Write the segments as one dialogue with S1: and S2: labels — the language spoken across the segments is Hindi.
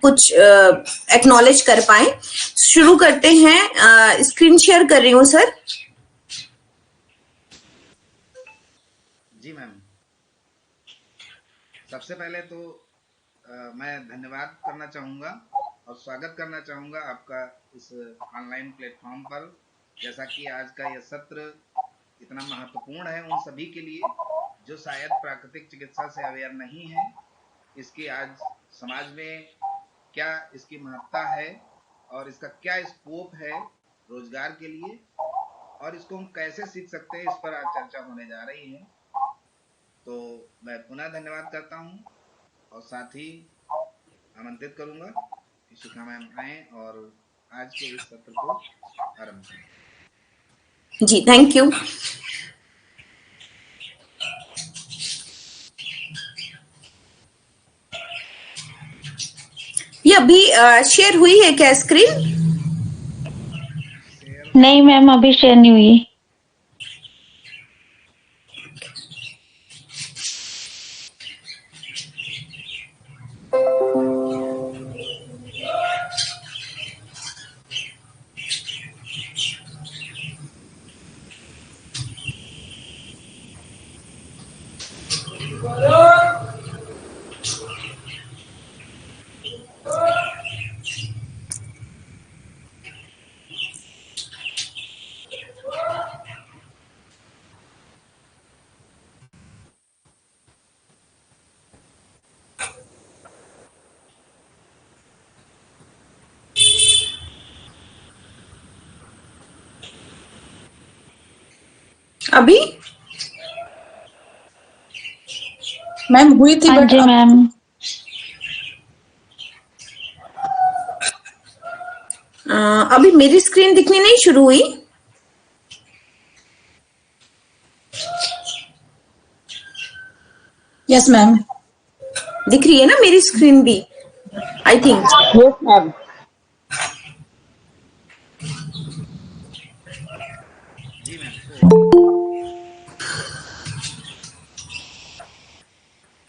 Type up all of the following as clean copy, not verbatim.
S1: कुछ एक्नॉलेज कर पाए। शुरू करते हैं। स्क्रीन शेयर कर रही हूँ सर।
S2: जी मैम, सबसे पहले तो मैं धन्यवाद करना चाहूँगा और स्वागत करना चाहूँगा आपका इस ऑनलाइन प्लेटफॉर्म पर। जैसा कि आज का यह सत्र इतना महत्वपूर्ण है उन सभी के लिए जो शायद प्राकृतिक चिकित्सा से अवेयर नहीं है, इसकी आज समाज में क्या इसकी महत्ता है और इसका क्या स्कोप है रोजगार के लिए और इसको हम कैसे सीख सकते हैं, इस पर आज चर्चा होने जा रही है। तो मैं पुनः धन्यवाद करता हूँ और साथ ही आमंत्रित करूँगा कि शिखा मैम आए और आज के इस सत्र को आरंभ करें।
S1: जी थैंक यू। ये अभी शेयर हुई है क्या स्क्रीन?
S3: नहीं मैम, अभी शेयर नहीं हुई।
S1: अभी
S4: मैम हुई थी
S3: हाँ
S4: बट
S3: जी मैम।
S1: अभी मेरी स्क्रीन दिखनी नहीं शुरू हुई।
S4: यस मैम,
S1: दिख रही है ना मेरी स्क्रीन भी? I think
S4: yes ma'am.
S2: जी मैम।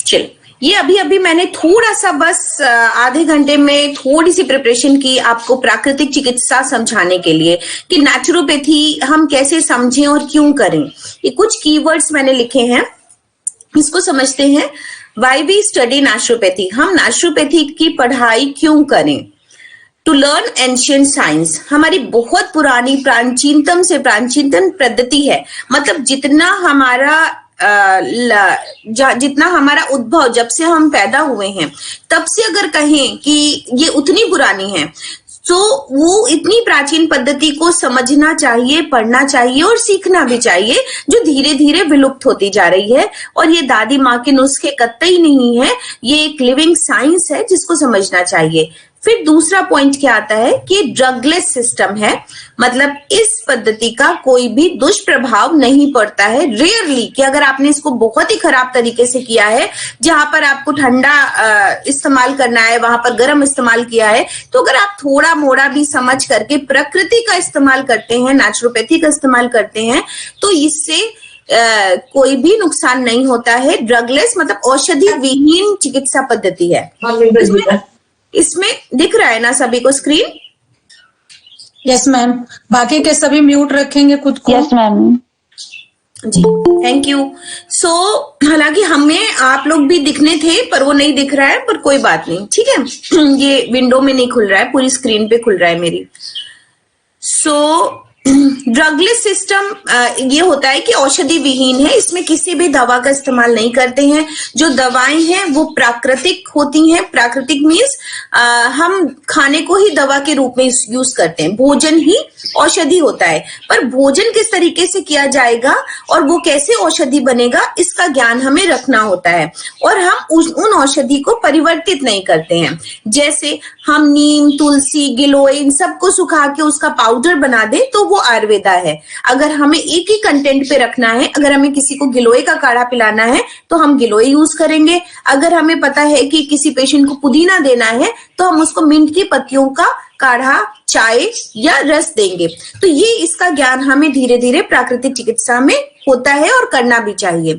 S1: चलो, ये अभी मैंने थोड़ा सा बस आधे घंटे में थोड़ी सी प्रिपरेशन की आपको प्राकृतिक चिकित्सा समझाने के लिए कि नेचुरोपैथी हम कैसे समझें और क्यों करें। ये कुछ कीवर्ड्स मैंने लिखे हैं, इसको समझते हैं। वाई वी स्टडी नेचुरोपैथी, हम नेचुरोपैथी की पढ़ाई क्यों करें। टू लर्न एंशियंट साइंस, हमारी बहुत पुरानी प्राचीनतम से प्राचीनतम पद्धति है। मतलब जितना हमारा उद्भव जब से हम पैदा हुए हैं तब से अगर कहें कि ये उतनी पुरानी है, तो वो इतनी प्राचीन पद्धति को समझना चाहिए, पढ़ना चाहिए और सीखना भी चाहिए, जो धीरे धीरे विलुप्त होती जा रही है। और ये दादी माँ के नुस्खे कतई नहीं है, ये एक लिविंग साइंस है जिसको समझना चाहिए। फिर दूसरा पॉइंट क्या आता है कि ड्रगलेस सिस्टम है, मतलब इस पद्धति का कोई भी दुष्प्रभाव नहीं पड़ता है। रेयरली कि अगर आपने इसको बहुत ही खराब तरीके से किया है, जहां पर आपको ठंडा इस्तेमाल करना है वहां पर गर्म इस्तेमाल किया है, तो अगर आप थोड़ा मोड़ा भी समझ करके प्रकृति का इस्तेमाल करते हैं, नेचुरोपैथी का इस्तेमाल करते हैं, तो इससे कोई भी नुकसान नहीं होता है। ड्रगलेस मतलब औषधि विहीन चिकित्सा पद्धति है। इसमें दिख रहा है ना सभी को स्क्रीन?
S4: Yes ma'am. बाकी के सभी म्यूट रखेंगे खुद को।
S3: Yes ma'am.
S1: जी थैंक यू। सो हालांकि हमें आप लोग भी दिखने थे पर वो नहीं दिख रहा है, पर कोई बात नहीं, ठीक है। ये विंडो में नहीं खुल रहा है, पूरी स्क्रीन पे खुल रहा है मेरी। सो ड्रगलेस सिस्टम ये होता है कि औषधि विहीन है, इसमें किसी भी दवा का इस्तेमाल नहीं करते हैं। जो दवाएं हैं वो प्राकृतिक होती हैं। प्राकृतिक मीन्स हम खाने को ही दवा के रूप में यूज करते हैं, भोजन ही औषधि होता है। पर भोजन किस तरीके से किया जाएगा और वो कैसे औषधि बनेगा, इसका ज्ञान हमें रखना होता है। और हम उन औषधि को परिवर्तित नहीं करते हैं। जैसे हम नीम, तुलसी, गिलोय इन सबको सुखा के उसका पाउडर बना दें तो वो आयुर्वेदा है। अगर हमें एक ही कंटेंट पे रखना है, अगर हमें किसी को गिलोय का काढ़ा पिलाना है तो हम गिलोय यूज करेंगे। अगर हमें पता है कि किसी पेशेंट को पुदीना देना है तो हम उसको मिंट की पत्तियों का काढ़ा, चाय या रस देंगे। तो ये इसका ज्ञान हमें धीरे धीरे प्राकृतिक चिकित्सा में होता है और करना भी चाहिए।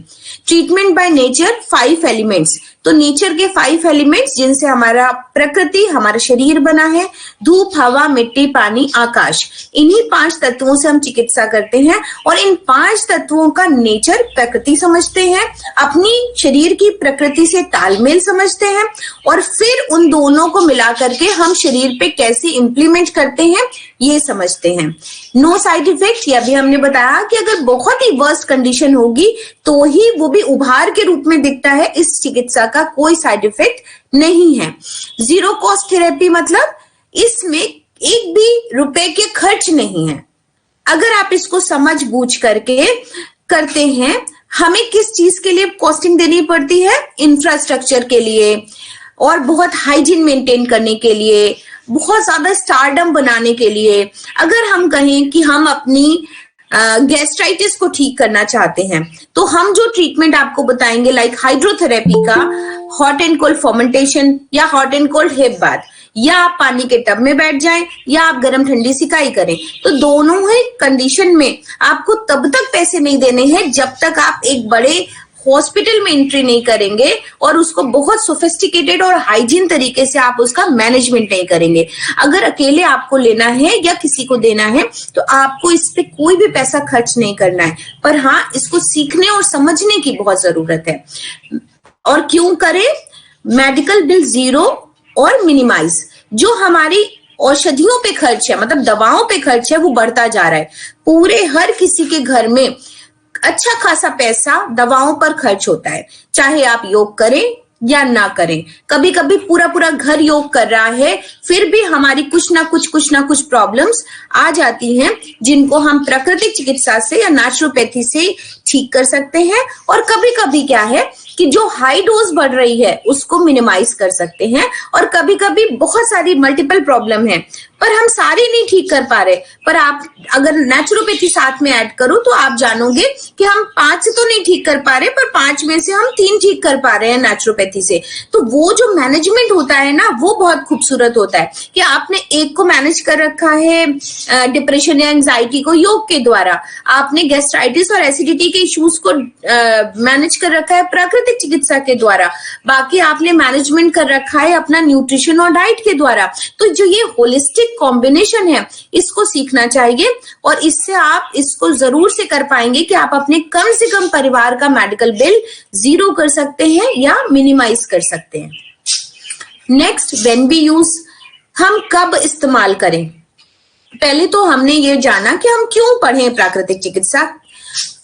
S1: ट्रीटमेंट बाय नेचर 5 एलिमेंट्स, तो नेचर के 5 एलिमेंट्स जिनसे हमारा प्रकृति, हमारा शरीर बना है, धूप, हवा, मिट्टी, पानी, आकाश, इन्हीं 5 तत्वों से हम चिकित्सा करते हैं और इन 5 तत्वों का नेचर प्रकृति समझते हैं, अपनी शरीर की प्रकृति से तालमेल समझते हैं और फिर उन दोनों को मिला करके हम शरीर पे कैसे इंप्लीमेंट करते हैं ये समझते हैं। नो साइड इफेक्ट, यह भी हमने बताया कि अगर बहुत ही वर्स्ट कंडीशन होगी तो ही वो भी उभार के रूप में दिखता है, इस चिकित्सा का कोई साइड इफेक्ट नहीं है। जीरो कॉस्ट थेरेपी मतलब इसमें एक भी रुपए के खर्च नहीं है। अगर आप इसको समझ बूझ करके करते हैं, हमें किस चीज के लिए कॉस्टिंग देनी पड़ती है? इंफ्रास्ट्रक्चर के लिए और बहुत हाइजीन मेंटेन करने के लिए, बहुत ज्यादा स्टारडम बनाने के लिए। अगर हम कहें कि हम अपनी गैस्ट्राइटिस को ठीक करना चाहते हैं तो हम जो ट्रीटमेंट आपको बताएंगे लाइक हाइड्रोथेरेपी का, हॉट एंड कोल्ड फर्मेंटेशन या hot and cold hip bath, या आप पानी के टब में बैठ जाएं या आप गर्म ठंडी सिकाई करें, तो दोनों ही कंडीशन में आपको तब तक पैसे नहीं देने हैं जब तक आप एक बड़े हॉस्पिटल में एंट्री नहीं करेंगे और उसको बहुत सोफिस्टिकेटेड और हाइजीन तरीके से आप उसका मैनेजमेंट नहीं करेंगे। अगर अकेले आपको लेना है या किसी को देना है तो आपको इस पे कोई भी पैसा खर्च नहीं करना है, पर हाँ इसको सीखने और समझने की बहुत जरूरत है। और क्यों करें? मेडिकल बिल जीरो और मिनिमाइज। जो हमारी औषधियों पे खर्च है, मतलब दवाओं पे खर्च है, वो बढ़ता जा रहा है। पूरे हर किसी के घर में अच्छा खासा पैसा दवाओं पर खर्च होता है, चाहे आप योग करें या ना करें। कभी कभी पूरा पूरा घर योग कर रहा है, फिर भी हमारी कुछ ना कुछ प्रॉब्लम्स आ जाती हैं जिनको हम प्राकृतिक चिकित्सा से या नेचुरोपैथी से ठीक कर सकते हैं। और कभी कभी क्या है कि जो हाई डोज बढ़ रही है उसको मिनिमाइज कर सकते हैं। और कभी कभी बहुत सारी मल्टीपल प्रॉब्लम है पर हम सारी नहीं ठीक कर पा रहे, पर आप अगर नेचुरोपैथी साथ में ऐड करो तो आप जानोगे कि हम 5 से तो नहीं ठीक कर पा रहे, पर 5 में से हम 3 ठीक कर पा रहे हैं नेचुरोपैथी से। तो वो जो मैनेजमेंट होता है ना, वो बहुत खूबसूरत होता है कि आपने एक को मैनेज कर रखा है डिप्रेशन या एंजाइटी को योग के द्वारा, आपने गैस्ट्राइटिस और एसिडिटी के इश्यूज को मैनेज कर रखा है प्राकृतिक चिकित्सा के द्वारा, बाकी आपने मैनेजमेंट कर रखा है अपना न्यूट्रिशन और डाइट के द्वारा। तो जो ये होलिस्टिक कॉम्बिनेशन है इसको सीखना चाहिए और इससे आप इसको जरूर से कर पाएंगे कि आप अपने कम से कम परिवार का मेडिकल बिल जीरो कर सकते हैं या मिनिमाइज कर सकते हैं। नेक्स्ट, व्हेन वी यूज, हम कब इस्तेमाल करें? पहले तो हमने ये जाना कि हम क्यों पढ़ें प्राकृतिक चिकित्सा,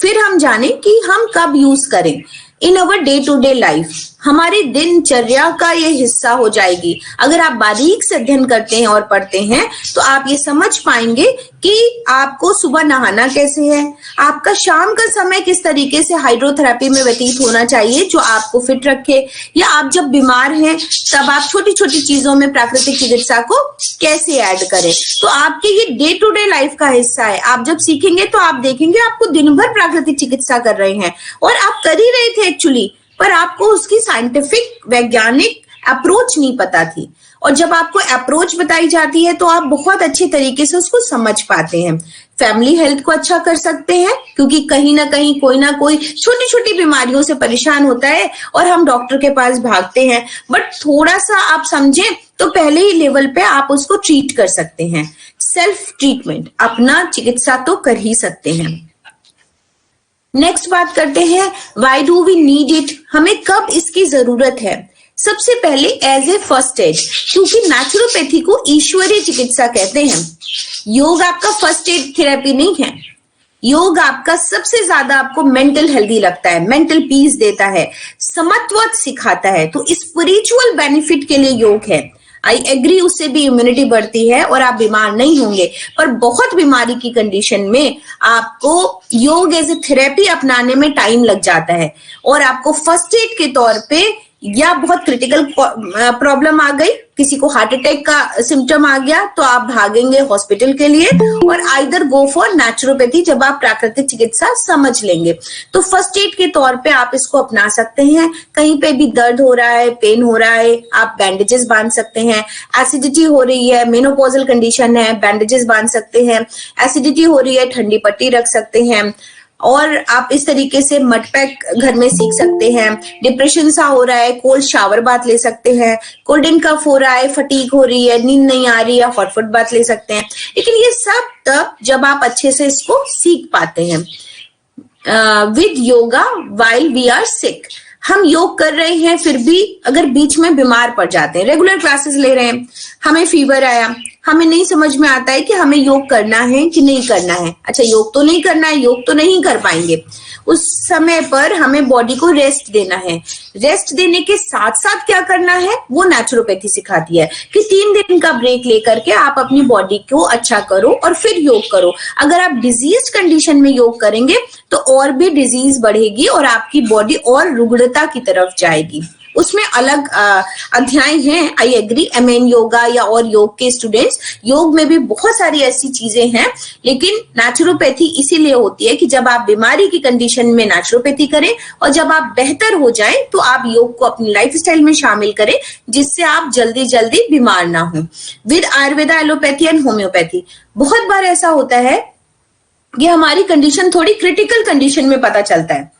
S1: फिर हम जाने कि हम कब यूज करें। In our day to day life, हमारी दिनचर्या का ये हिस्सा हो जाएगी। अगर आप बारीक से अध्ययन करते हैं और पढ़ते हैं तो आप ये समझ पाएंगे कि आपको सुबह नहाना कैसे है, आपका शाम का समय किस तरीके से हाइड्रोथेरेपी में व्यतीत होना चाहिए जो आपको फिट रखे, या आप जब बीमार हैं तब आप छोटी छोटी चीजों में प्राकृतिक चिकित्सा को कैसे ऐड करें। तो आपके ये डे टू डे लाइफ का हिस्सा है। आप जब सीखेंगे तो आप देखेंगे आपको दिन भर प्राकृतिक चिकित्सा कर रहे हैं और आप कर ही रहे थे एक्चुअली, पर आपको उसकी साइंटिफिक वैज्ञानिक अप्रोच नहीं पता थी। और जब आपको अप्रोच बताई जाती है तो आप बहुत अच्छे तरीके से उसको समझ पाते हैं। फैमिली हेल्थ को अच्छा कर सकते हैं क्योंकि कहीं ना कहीं कोई ना कोई छोटी छोटी बीमारियों से परेशान होता है और हम डॉक्टर के पास भागते हैं, बट थोड़ा सा आप समझें तो पहले ही लेवल पे आप उसको ट्रीट कर सकते हैं। सेल्फ ट्रीटमेंट, अपना चिकित्सा तो कर ही सकते हैं। नेक्स्ट बात करते हैं, why do we need it, हमें कब इसकी जरूरत है। सबसे पहले एज ए फर्स्ट एड, क्योंकि नेचुरोपैथी को ईश्वरीय चिकित्सा कहते हैं। योग आपका फर्स्ट एड थेरेपी नहीं है। योग आपका सबसे ज्यादा आपको मेंटल हेल्दी लगता है, मेंटल पीस देता है, समत्वत सिखाता है, तो स्पिरिचुअल बेनिफिट के लिए योग है। आई एग्री, उससे भी इम्यूनिटी बढ़ती है और आप बीमार नहीं होंगे, पर बहुत बीमारी की कंडीशन में आपको योग एज ए थेरेपी अपनाने में टाइम लग जाता है और आपको फर्स्ट एड के तौर पे या बहुत क्रिटिकल प्रॉब्लम आ गई, किसी को हार्ट अटैक का सिम्टम आ गया तो आप भागेंगे हॉस्पिटल के लिए, और आइदर गो फॉर नेचुरोपैथी जब आप प्राकृतिक चिकित्सा समझ लेंगे। तो फर्स्ट एड के तौर पे आप इसको अपना सकते हैं। कहीं पे भी दर्द हो रहा है, पेन हो रहा है, आप बैंडेजेस बांध सकते हैं। एसिडिटी हो रही है, मेनोपॉजल कंडीशन है, बैंडेजेस बांध सकते हैं। एसिडिटी हो रही है, ठंडी पट्टी रख सकते हैं। और आप इस तरीके से मड पैक घर में सीख सकते हैं। डिप्रेशन सा हो रहा है, कोल्ड शावर बाथ ले सकते हैं। कोल्ड एंड कफ हो रहा है, फटीग हो रही है, नींद नहीं आ रही है, हॉट बाथ ले सकते हैं। लेकिन ये सब तब जब आप अच्छे से इसको सीख पाते हैं। With yoga while we are sick, हम योग कर रहे हैं फिर भी अगर बीच में बीमार पड़ जाते हैं, रेगुलर क्लासेस ले रहे हैं, हमें फीवर आया, हमें नहीं समझ में आता है कि हमें योग करना है कि नहीं करना है। अच्छा, योग तो नहीं करना है, योग तो नहीं कर पाएंगे, उस समय पर हमें बॉडी को रेस्ट देना है। रेस्ट देने के साथ साथ क्या करना है वो नेचुरोपैथी सिखाती है कि 3 दिन का ब्रेक लेकर के आप अपनी बॉडी को अच्छा करो और फिर योग करो। अगर आप डिजीज कंडीशन में योग करेंगे तो और भी डिजीज बढ़ेगी और आपकी बॉडी और रुग्णता की तरफ जाएगी। उसमें अलग अध्याय हैं, आई एग्री। एमएन योगा या और योग के स्टूडेंट्स, योग में भी बहुत सारी ऐसी चीजें हैं, लेकिन नेचुरोपैथी इसीलिए होती है कि जब आप बीमारी की कंडीशन में नेचुरोपैथी करें और जब आप बेहतर हो जाएं तो आप योग को अपनी लाइफस्टाइल में शामिल करें, जिससे आप जल्दी जल्दी बीमार ना हो। With Ayurveda, allopathy and homeopathy, बहुत बार ऐसा होता है कि हमारी कंडीशन थोड़ी क्रिटिकल कंडीशन में पता चलता है,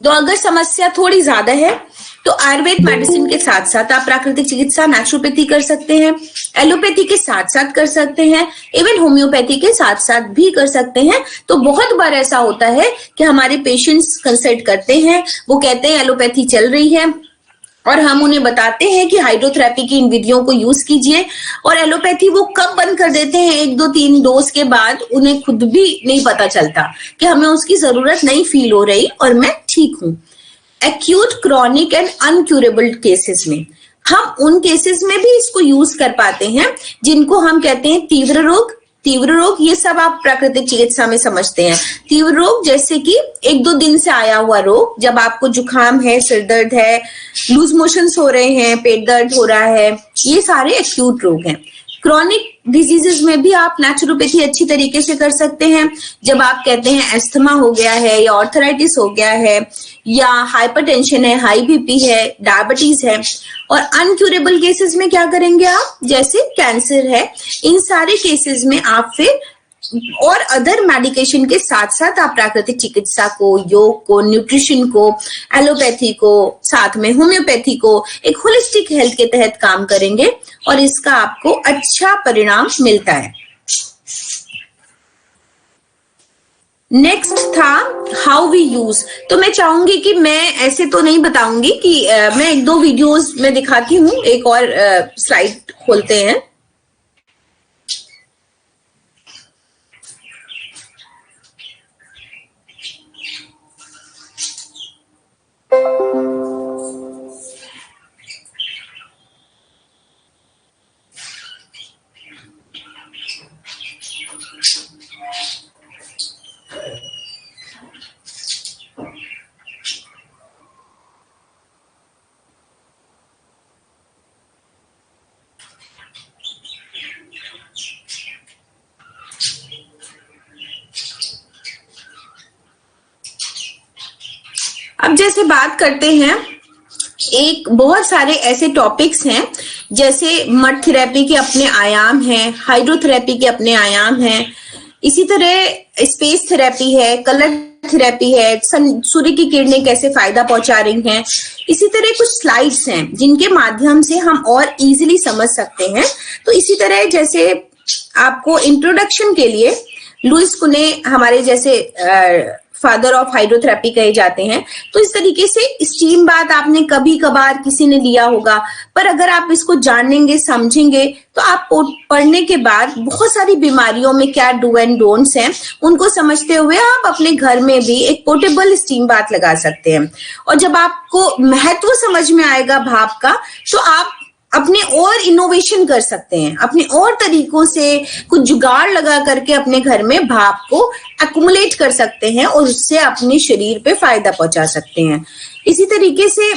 S1: तो अगर समस्या थोड़ी ज्यादा है तो आयुर्वेद मेडिसिन के साथ साथ आप प्राकृतिक चिकित्सा, नेचुरोपैथी कर सकते हैं, एलोपैथी के साथ साथ कर सकते हैं, इवन होम्योपैथी के साथ साथ भी कर सकते हैं। तो बहुत बार ऐसा होता है कि हमारे पेशेंट्स कंसल्ट करते हैं, वो कहते हैं एलोपैथी चल रही है और हम उन्हें बताते हैं कि हाइड्रोथेरेपी की इन विधियों को यूज कीजिए, और एलोपैथी वो कब बंद कर देते हैं 1, 2, 3 डोज के बाद, उन्हें खुद भी नहीं पता चलता कि हमें उसकी जरूरत नहीं फील हो रही और मैं ठीक हूं। एक्यूट, क्रॉनिक एंड अनक्यूरेबल केसेस में हम उन केसेस में भी इसको यूज कर पाते हैं जिनको हम कहते हैं तीव्र रोग। तीव्र रोग ये सब आप प्राकृतिक चिकित्सा में समझते हैं। तीव्र रोग जैसे कि 1-2 दिन से आया हुआ रोग, जब आपको जुकाम है, सिर दर्द है, लूज मोशंस हो रहे हैं, पेट दर्द हो रहा है, ये सारे एक्यूट रोग हैं। क्रॉनिक डिजीजेस में भी आप नेचुरोपैथी अच्छी तरीके से कर सकते हैं। जब आप कहते हैं एस्थमा हो गया है या ऑर्थराइटिस हो गया है या हाइपरटेंशन है, हाई बीपी है, डायबिटीज है। और अनक्यूरेबल केसेस में क्या करेंगे आप, जैसे कैंसर है, इन सारे केसेस में आप फिर और अदर मेडिकेशन के साथ साथ आप प्राकृतिक चिकित्सा को, योग को, न्यूट्रिशन को, एलोपैथी को, साथ में होम्योपैथी को एक होलिस्टिक हेल्थ के तहत काम करेंगे और इसका आपको अच्छा परिणाम मिलता है। नेक्स्ट था हाउ वी यूज। तो मैं चाहूंगी कि मैं ऐसे तो नहीं बताऊंगी कि मैं 1-2 वीडियोस में दिखाती हूँ। एक और स्लाइड खोलते हैं। अब जैसे बात करते हैं, एक बहुत सारे ऐसे टॉपिक्स हैं, जैसे मड थेरेपी के अपने आयाम हैं, हाइड्रोथेरेपी के अपने आयाम हैं, इसी तरह स्पेस थेरेपी है, कलर थेरेपी है, सूर्य की किरणें कैसे फायदा पहुंचा रही हैं। इसी तरह कुछ स्लाइड्स हैं जिनके माध्यम से हम और इजीली समझ सकते हैं। तो इसी तरह जैसे आपको इंट्रोडक्शन के लिए लुइस कुने हमारे जैसे फादर ऑफ हाइड्रोथेरेपी कहे जाते हैं, तो इस तरीके से स्टीम बाथ आपने कभी कभार किसी ने लिया होगा, पर अगर आप इसको जानेंगे, समझेंगे, तो आप पढ़ने के बाद बहुत सारी बीमारियों में क्या डू एंड डोंट्स हैं उनको समझते हुए आप अपने घर में भी एक पोर्टेबल स्टीम बाथ लगा सकते हैं। और जब आपको महत्व समझ में आएगा भाप का, तो आप अपने और इनोवेशन कर सकते हैं, अपने और तरीकों से कुछ जुगाड़ लगा करके अपने घर में भाप को एक्युमुलेट कर सकते हैं और उससे अपने शरीर पे फायदा पहुंचा सकते हैं। इसी तरीके से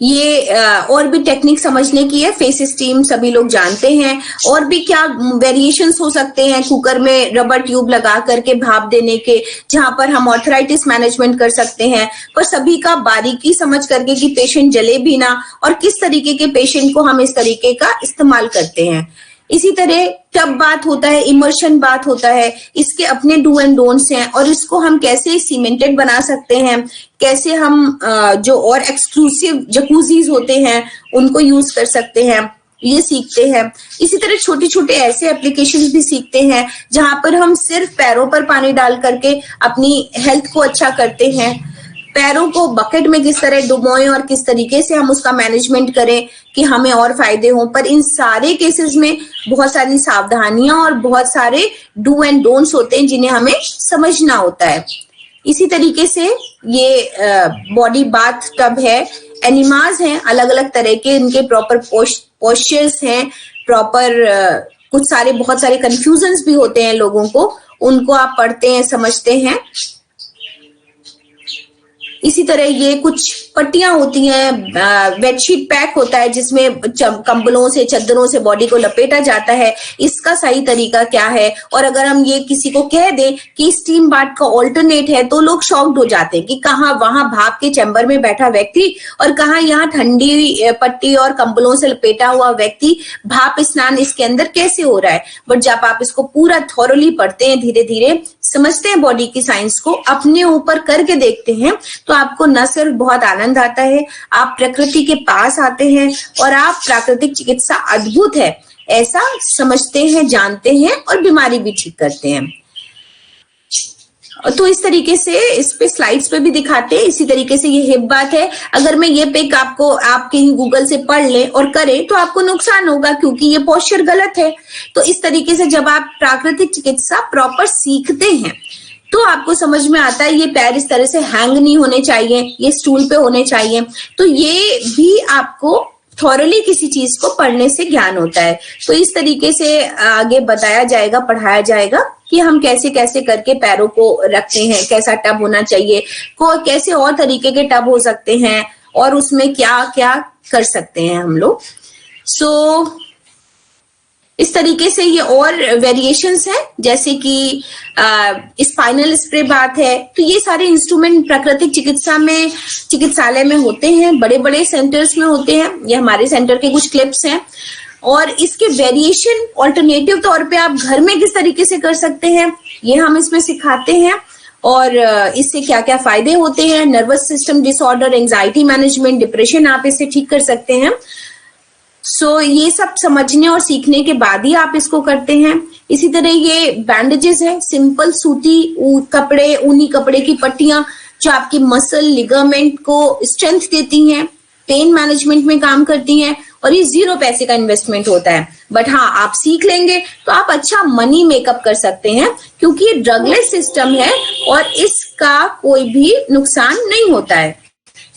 S1: ये और भी टेक्निक समझने की है। फेस स्टीम सभी लोग जानते हैं, और भी क्या वेरिएशंस हो सकते हैं कुकर में रबर ट्यूब लगा करके भाप देने के, जहां पर हम ऑर्थराइटिस मैनेजमेंट कर सकते हैं, पर सभी का बारीकी समझ करके कि पेशेंट जले भी ना, और किस तरीके के पेशेंट को हम इस तरीके का इस्तेमाल करते हैं। इसी तरह टब बाथ होता है, इमर्शन बाथ होता है, इसके अपने डू एंड डोंट्स हैं और इसको हम कैसे सीमेंटेड बना सकते हैं, कैसे हम जो और एक्सक्लूसिव जकूजीज होते हैं उनको यूज कर सकते हैं, ये सीखते हैं। इसी तरह छोटे छोटे ऐसे एप्लीकेशंस भी सीखते हैं जहां पर हम सिर्फ पैरों पर पानी डाल करके अपनी हेल्थ को अच्छा करते हैं। पैरों को बकेट में किस तरह डुबोएं और किस तरीके से हम उसका मैनेजमेंट करें कि हमें और फायदे हों। पर इन सारे केसेस में बहुत सारी सावधानियां और बहुत सारे डू एंड डोंट्स होते हैं जिन्हें हमें समझना होता है। इसी तरीके से ये बॉडी बाथ टब है, एनिमाज हैं अलग अलग तरह के, इनके प्रॉपर पोस्चर्स हैं, प्रॉपर कुछ सारे बहुत सारे कंफ्यूजन्स भी होते हैं लोगों को, उनको आप पढ़ते हैं, समझते हैं। इसी तरह ये कुछ पट्टियां होती हैं, बेडशीट पैक होता है जिसमें कंबलों से चद्दरों से बॉडी को लपेटा जाता है, इसका सही तरीका क्या है। और अगर हम ये किसी को कह दें कि स्टीम बाथ का ऑल्टरनेट है तो लोग शॉक्ड हो जाते हैं कि कहाँ वहां भाप के चैम्बर में बैठा व्यक्ति और कहाँ यहाँ ठंडी पट्टी और कंबलों से लपेटा हुआ व्यक्ति, भाप स्नान इसके अंदर कैसे हो रहा है। बट जब आप इसको पूरा थॉरली पढ़ते हैं, धीरे धीरे समझते हैं बॉडी की साइंस को, अपने ऊपर करके देखते हैं, तो आपको न सिर्फ बहुत आनंद आता है, आप प्रकृति के पास आते हैं और आप प्राकृतिक चिकित्सा अद्भुत है ऐसा समझते हैं, जानते हैं और बीमारी भी ठीक करते हैं। तो इस तरीके से इस पे स्लाइड्स पे भी दिखाते हैं। इसी तरीके से ये हिप बात है, अगर मैं ये पिक आपको आप कहीं गूगल से पढ़ लें और करें तो आपको नुकसान होगा क्योंकि ये पोस्चर गलत है। तो इस तरीके से जब आप प्राकृतिक चिकित्सा प्रॉपर सीखते हैं तो आपको समझ में आता है ये पैर इस तरह से हैंग नहीं होने चाहिए, ये स्टूल पे होने चाहिए। तो ये भी आपको थॉरली किसी चीज को पढ़ने से ज्ञान होता है। तो इस तरीके से आगे बताया जाएगा, पढ़ाया जाएगा कि हम कैसे कैसे करके पैरों को रखते हैं, कैसा टब होना चाहिए, कैसे और तरीके के टब हो सकते हैं और उसमें क्या क्या कर सकते हैं हम लोग। सो इस तरीके से ये और वेरिएशंस हैं, जैसे कि स्पाइनल स्प्रे बात है। तो ये सारे इंस्ट्रूमेंट प्राकृतिक चिकित्सा में चिकित्सालय में होते हैं, बड़े बड़े सेंटर्स में होते हैं। ये हमारे सेंटर के कुछ क्लिप्स हैं और इसके वेरिएशन ऑल्टरनेटिव तौर पे आप घर में किस तरीके से कर सकते हैं ये हम इसमें सिखाते हैं और इससे क्या क्या फायदे होते हैं। Nervous system disorder, anxiety management, depression आप इससे ठीक कर सकते हैं। सो ये सब समझने और सीखने के बाद ही आप इसको करते हैं। इसी तरह ये बैंडेजेस है, सिंपल सूती कपड़े, ऊनी कपड़े की पट्टियां जो आपकी मसल लिगामेंट को स्ट्रेंथ देती हैं, पेन मैनेजमेंट में काम करती हैं और ये 0 पैसे का इन्वेस्टमेंट होता है। बट हाँ, आप सीख लेंगे तो आप अच्छा मनी मेकअप कर सकते हैं क्योंकि ये ड्रगलेस सिस्टम है और इसका कोई भी नुकसान नहीं होता है।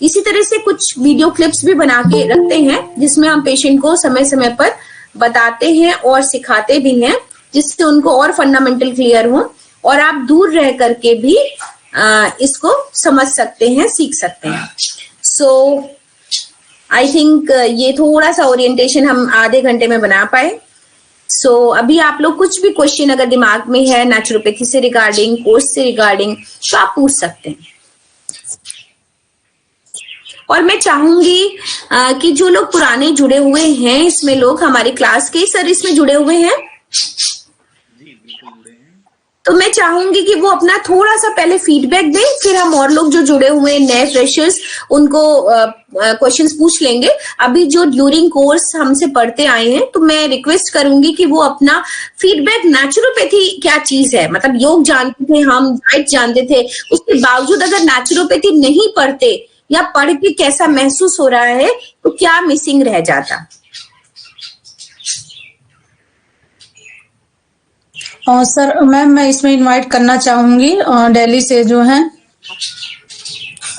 S1: इसी तरह से कुछ वीडियो क्लिप्स भी बना के रखते हैं जिसमें हम पेशेंट को समय समय पर बताते हैं और सिखाते भी हैं जिससे उनको और फंडामेंटल क्लियर हो और आप दूर रह करके भी इसको समझ सकते हैं, सीख सकते हैं। सो आई थिंक ये थोड़ा सा ओरिएंटेशन हम आधे घंटे में बना पाए। सो अभी आप लोग कुछ भी क्वेश्चन अगर दिमाग में है नेचुरोपैथी से रिगार्डिंग, कोर्स से रिगार्डिंग, तो आप पूछ सकते हैं। और मैं चाहूंगी कि जो लोग पुराने जुड़े हुए हैं इसमें, लोग हमारी क्लास के सर इसमें जुड़े हुए हैं,
S2: जी बिल्कुल जुड़े हैं,
S1: तो मैं चाहूंगी कि वो अपना थोड़ा सा पहले फीडबैक दें, फिर हम और लोग जो जुड़े हुए हैं नए फ्रेशर्स उनको क्वेश्चंस पूछ लेंगे। अभी जो ड्यूरिंग कोर्स हमसे पढ़ते आए हैं तो मैं रिक्वेस्ट करूंगी कि वो अपना फीडबैक, नेचुरोपैथी क्या चीज है, मतलब योग जानते थे हम, डाइट जानते थे, उसके बावजूद अगर नेचुरोपैथी नहीं पढ़ते या पढ़ के कैसा महसूस हो रहा है तो क्या मिसिंग रह जाता।
S4: सर मैम, मैं इसमें इनवाइट करना चाहूंगी दिल्ली से जो है।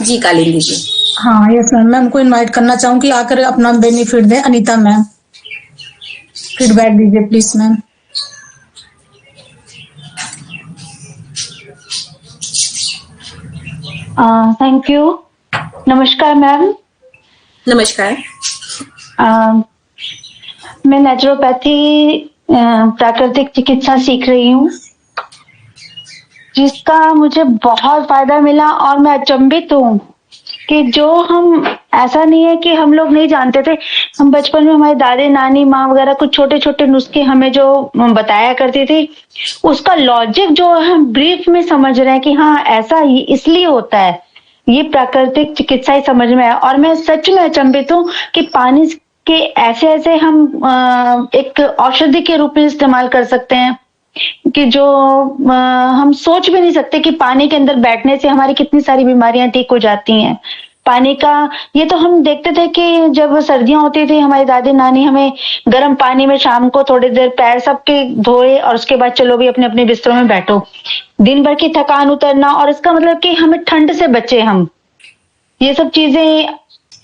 S1: जी कालिंदी जी।
S4: हाँ यस मैम, मैं उनको इनवाइट करना चाहूंगी, आकर अपना बेनिफिट दें। अनीता मैम, फीडबैक दीजिए प्लीज मैम।
S3: Thank you. नमस्कार मैम।
S1: नमस्कार।
S3: मैं नेचुरोपैथी प्राकृतिक चिकित्सा सीख रही हूँ जिसका मुझे बहुत फायदा मिला और मैं अचंभित हूँ कि जो हम, ऐसा नहीं है कि हम लोग नहीं जानते थे, हम बचपन में हमारे दादी नानी माँ वगैरह कुछ छोटे छोटे नुस्खे हमें जो बताया करती थी, उसका लॉजिक जो हम ब्रीफ में समझ रहे हैं कि हाँ ऐसा ही इसलिए होता है, ये प्राकृतिक चिकित्सा ही समझ में है। और मैं सच में अचंभित हूँ कि पानी के ऐसे ऐसे हम एक औषधि के रूप में इस्तेमाल कर सकते हैं कि जो हम सोच भी नहीं सकते कि पानी के अंदर बैठने से हमारी कितनी सारी बीमारियां ठीक हो जाती हैं। पानी का ये तो हम देखते थे कि जब सर्दियां होती थी हमारी दादी नानी हमें गर्म पानी में शाम को थोड़ी देर पैर सबके धोए और उसके बाद चलो भी अपने अपने बिस्तरों में बैठो, दिन भर की थकान उतरना, और इसका मतलब कि हमें ठंड से बचे हम। ये सब चीजें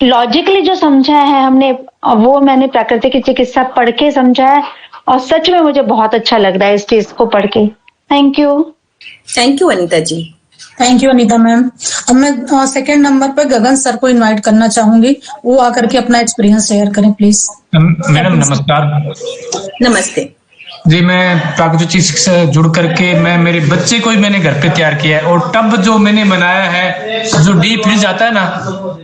S3: लॉजिकली जो समझा है हमने, वो मैंने प्राकृतिक चिकित्सा पढ़ के समझा है, और सच में मुझे बहुत अच्छा लग रहा है इस चीज को पढ़ के। Thank you
S1: Anita ji.
S4: Thank you Anita ma'am. अब मैं सेकंड नंबर पर गगन सर को इनवाइट करना चाहूंगी, वो आकर के अपना एक्सपीरियंस शेयर करें प्लीज।
S5: मैडम नमस्कार।
S1: नमस्ते
S5: जी, मैं प्राकृतिक चिकित्सा से जुड़ करके मैं मेरे बच्चे को ही मैंने घर पे तैयार किया है, और टब जो मैंने बनाया है, जो डीप फ्रिज आता है ना,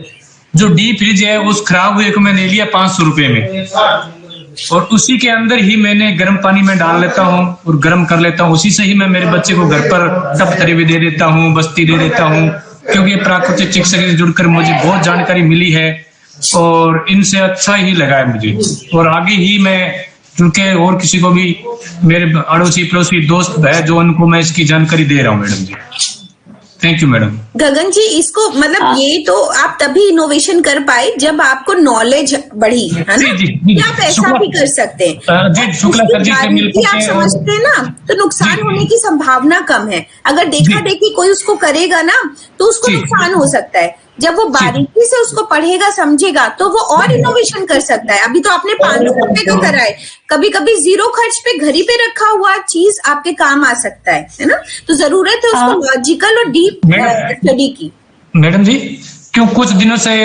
S5: जो डीप फ्रिज है उस खराब हुए को मैंने लिया 500 रुपए में, और उसी के अंदर ही मैंने गर्म पानी में डाल लेता हूँ और गर्म कर लेता हूँ। उसी से ही मैं मेरे बच्चे को घर पर टब तरी भी दे देता हूँ, बस्ती दे देता हूँ, क्योंकि प्राकृतिक चिकित्सा से जुड़कर मुझे बहुत जानकारी मिली है और इनसे अच्छा ही लगा है मुझे। और आगे ही मैं क्योंकि और किसी को भी, मेरे अड़ोसी पड़ोसी दोस्त है जो उनको मैं इसकी जानकारी दे रहा हूँ मैडम जी। Thank you madam.
S1: Gagan ji, इसको मतलब ये तो आप तभी इनोवेशन कर पाए जब आपको नॉलेज बढ़ी, है ना?
S5: जी,
S1: आप ऐसा भी कर सकते हैं।
S5: जी, शुक्ला सर जी से मिल
S1: आप समझते हैं ना, तो नुकसान होने की संभावना कम है। अगर देखा देखी कोई उसको करेगा ना, तो उसको नुकसान हो सकता है। जब वो बारीकी से उसको पढ़ेगा समझेगा तो वो और इनोवेशन कर सकता है। अभी तो आपने 500 रुपए का कराए, कभी कभी 0 खर्च पे घर ही पे रखा हुआ चीज आपके काम आ सकता है ना? तो जरूरत है उसको लॉजिकल और डीप स्टडी की।
S5: मैडम जी, क्यों कुछ दिनों से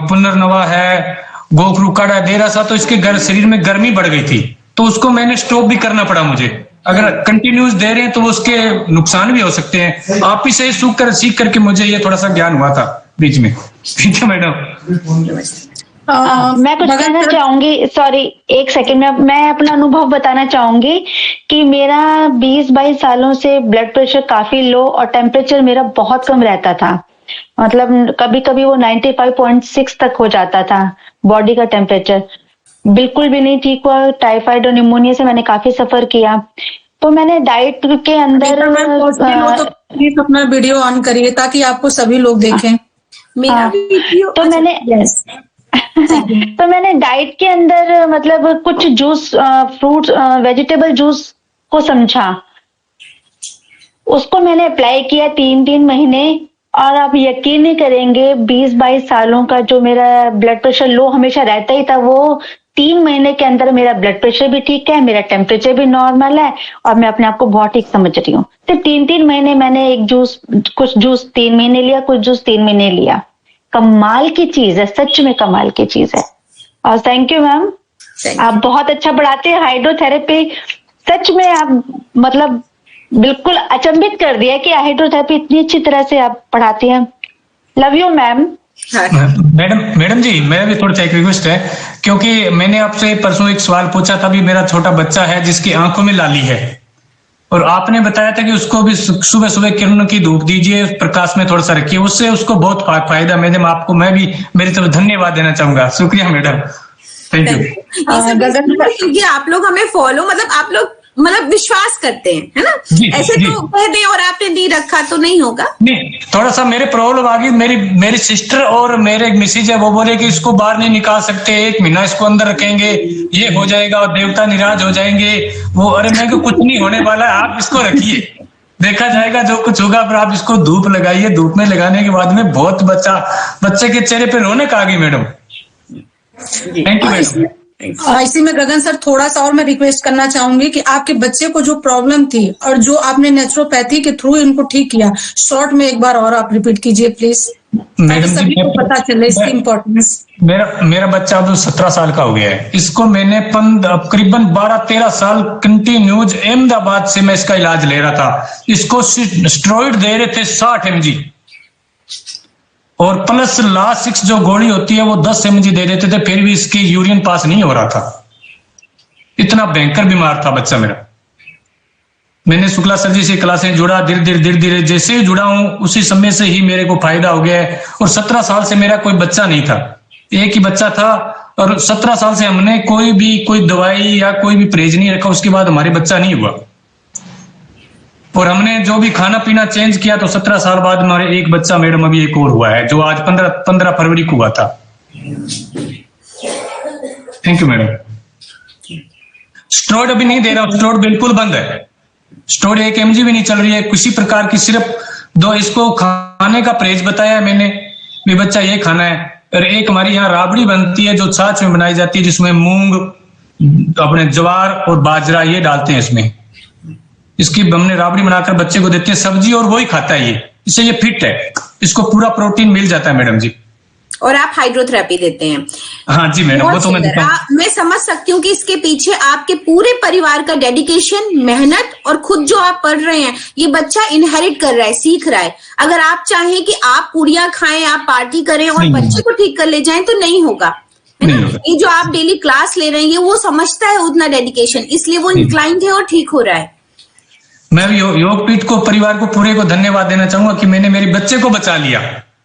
S5: पुनर्नवा है, गोखरू काढ़ा दे रहा था, तो इसके घर शरीर में गर्मी बढ़ गई थी, तो उसको मैंने स्टॉप भी करना पड़ा मुझे। अगर कंटिन्यूस दे रहे हैं तो उसके नुकसान भी हो सकते हैं। आप ही से सीख करके मुझे ये थोड़ा सा ज्ञान हुआ था बीच में। ठीक है मैडम।
S3: मैं कुछ कहना चाहूंगी, सॉरी एक सेकंड में, मैं अपना अनुभव बताना चाहूंगी कि मेरा 20-22 सालों से ब्लड प्रेशर काफी लो और टेम्परेचर मेरा बहुत कम रहता था। मतलब कभी कभी वो 95.6 तक हो जाता था बॉडी का टेम्परेचर, बिल्कुल भी नहीं ठीक हुआ। टाइफाइड और निमोनिया से मैंने काफी सफर किया। तो मैंने डाइट के अंदर
S4: तो प्लीज अपना वीडियो ऑन करिए ताकि आपको सभी लोग देखें।
S1: मेरा वीडियो
S3: तो मैंने डाइट के अंदर मतलब कुछ जूस, फ्रूट, वेजिटेबल जूस को समझा, उसको मैंने अप्लाई किया 3-3 महीने, और आप यकीन नहीं करेंगे 20-22 सालों का जो मेरा ब्लड प्रेशर लो हमेशा रहता ही था, वो 3 महीने के अंदर मेरा ब्लड प्रेशर भी ठीक है, मेरा टेम्परेचर भी नॉर्मल है, और मैं अपने आप को बहुत ठीक समझ रही हूँ। सिर्फ 3-3 महीने मैंने कुछ जूस 3 महीने लिया, कुछ जूस 3 महीने लिया। कमाल की चीज है, सच में कमाल की चीज है। और थैंक यू मैम, आप बहुत अच्छा पढ़ाते हैं हाइड्रोथेरेपी। सच में आप मतलब बिल्कुल अचंभित कर दिया कि हाइड्रोथेरेपी इतनी अच्छी तरह से आप पढ़ाती हैं। Love you ma'am.
S5: मैडम जी, मेरा भी थोड़ा सा एक रिक्वेस्ट है, क्योंकि मैंने आपसे परसों एक सवाल पूछा था, भी मेरा छोटा बच्चा है जिसकी आंखों में लाली है, और आपने बताया था कि उसको भी सुबह सुबह किरणों की धूप दीजिए, प्रकाश में थोड़ा सा रखिए, उससे उसको बहुत फायदा। मैडम आपको मैं भी मेरी तरफ धन्यवाद देना चाहूंगा। शुक्रिया मैडम, थैंक यू।
S1: क्योंकि आप लोग हमें फॉलो, मतलब आप लोग मतलब विश्वास करते हैं, है ना? ऐसे तो कह दें और आपने नहीं रखा तो नहीं होगा।
S5: नहीं, थोड़ा सा मेरे प्रॉब्लम आ गई। मेरी सिस्टर और मेरे मिसेज है, वो बोले कि इसको बाहर नहीं निकाल सकते, 1 महीना इसको अंदर रखेंगे, ये हो जाएगा और देवता निराज हो जाएंगे। वो अरे मैं को कुछ नहीं होने वाला है, आप इसको रखिए, देखा जाएगा जो कुछ होगा। पर आप इसको धूप लगाइए, धूप में लगाने के बाद में बहुत बच्चे के चेहरे पे रौनक आ गई मैडम। Thank you madam.
S4: इसी में गगन सर थोड़ा सा और मैं रिक्वेस्ट करना चाहूंगी कि आपके बच्चे को जो प्रॉब्लम थी और जो आपने नेचुरोपैथी के थ्रू इनको ठीक किया, शॉर्ट में एक बार और आप रिपीट कीजिए प्लीज,
S5: मैडम जी,
S4: सभी को पता चले इसकी इम्पोर्टेंस।
S5: मेरा बच्चा अब 17 साल का हो गया है। इसको मैंने करीबन 12-13 साल कंटिन्यूज अहमदाबाद से मैं इसका इलाज ले रहा था। इसको स्टेरॉइड दे रहे थे 60 mg, और प्लस लास्ट 6 जो गोली होती है वो 10 mg दे देते थे, फिर भी इसकी यूरिन पास नहीं हो रहा था। इतना भयंकर बीमार था बच्चा मेरा। मैंने शुक्ला सर जी से क्लासें जुड़ा, धीरे धीरे जैसे ही जुड़ा हूं उसी समय से ही मेरे को फायदा हो गया है। और 17 साल से मेरा कोई बच्चा नहीं था, एक ही बच्चा था, और 17 साल से हमने कोई दवाई या कोई भी परहेज नहीं रखा, उसके बाद हमारे बच्चा नहीं हुआ। और हमने जो भी खाना पीना चेंज किया तो 17 साल बाद हमारे एक बच्चा मैडम अभी एक और हुआ है, जो आज 15 फरवरी को हुआ था। Thank you madam. स्टेरॉइड अभी नहीं दे रहा हूं, स्टेरॉइड बिल्कुल बंद है। स्टेरॉइड 1 mg भी नहीं चल रही है किसी प्रकार की, सिर्फ 2 इसको खाने का परहेज बताया है मैंने, भी बच्चा ये खाना है। और एक हमारी यहाँ राबड़ी बनती है जो छाछ में बनाई जाती है, जिसमें मूंग, अपने ज्वार और बाजरा ये डालते हैं इसमें। इसकी हमने राबड़ी बनाकर बच्चे को देते हैं, सब्जी, और वही खाता है ये, इससे ये फिट है, इसको पूरा प्रोटीन मिल जाता है मैडम जी।
S1: और आप हाइड्रोथेरेपी देते हैं?
S5: हाँ जी मैडम, वो तो
S1: मैं समझ सकती हूँ कि इसके पीछे आपके पूरे परिवार का डेडिकेशन, मेहनत, और खुद जो आप पढ़ रहे हैं ये बच्चा इनहेरिट कर रहा है, सीख रहा है। अगर आप चाहें कि आप पूड़ियां खाएं, आप पार्टी करें और बच्चे को ठीक कर ले जाएं तो नहीं होगा, है ना? ये जो आप डेली क्लास ले रहे हैं ये वो समझता है उतना डेडिकेशन, इसलिए वो इंक्लाइंड है और ठीक हो रहा है।
S5: मैं योगपीठ को, परिवार को पूरे को धन्यवाद देना चाहूंगा कि मैंने मेरे बच्चे को बचा लिया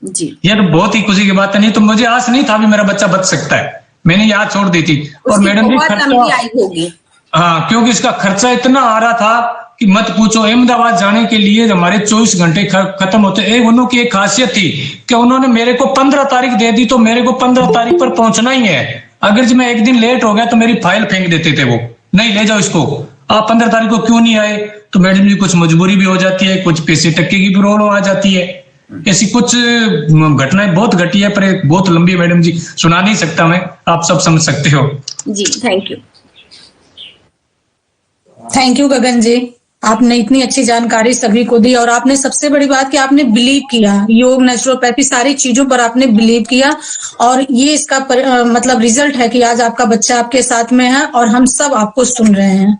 S1: जी।
S5: ये तो बहुत ही खुशी की बात है, नहीं तो मुझे आस नहीं था भी मेरा बच्चा बच सकता है, मैंने याद छोड़ दी थी। और मैडम भी
S1: होगी,
S5: हाँ, क्योंकि इसका खर्चा इतना आ रहा था कि मत पूछो। अहमदाबाद जाने के लिए हमारे 24 घंटे खत्म होते। उनकी एक खासियत थी कि उन्होंने मेरे को 15 तारीख दे दी, तो मेरे को 15 तारीख पर पहुंचना ही है। अगर जो मैं एक दिन लेट हो गया तो मेरी फाइल फेंक देते थे, वो नहीं ले जाओ इसको, आप 15 तारीख को क्यों नहीं आए? तो मैडम जी कुछ मजबूरी भी हो जाती है, कुछ पैसे टक्के की प्रॉब्लम आ जाती है, ऐसी कुछ घटनाएं बहुत घटी है, पर बहुत लंबी मैडम जी, सुना नहीं सकता मैं, आप सब समझ सकते हो
S1: जी। थैंक यू,
S4: थैंक यू गगन जी, आपने इतनी अच्छी जानकारी सभी को दी। और आपने सबसे बड़ी बात कि आपने बिलीव किया, योग, नेचुरोपैथी, सारी चीजों पर आपने बिलीव किया, और ये इसका मतलब रिजल्ट है कि आज आपका बच्चा आपके साथ में है और हम सब आपको सुन रहे हैं।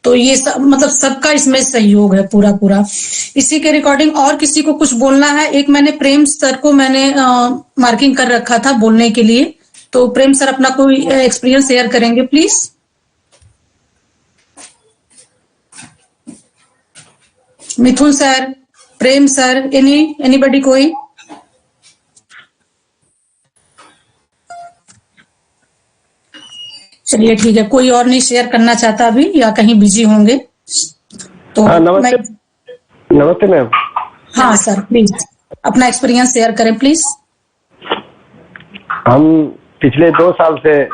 S4: तो ये सब मतलब सबका इसमें सहयोग है पूरा पूरा। इसी के रिकॉर्डिंग और किसी को कुछ बोलना है? एक मैंने प्रेम सर को मैंने मार्किंग कर रखा था बोलने के लिए, तो प्रेम सर अपना कोई एक्सपीरियंस शेयर करेंगे please. Mithun sir, Prem sir, anybody कोई? चलिए ठीक है, कोई और नहीं शेयर करना चाहता अभी या कहीं बिजी होंगे तो
S6: नमस्ते मैम।
S4: हाँ सर, प्लीज अपना एक्सपीरियंस शेयर करें प्लीज।
S6: हम पिछले 2 साल से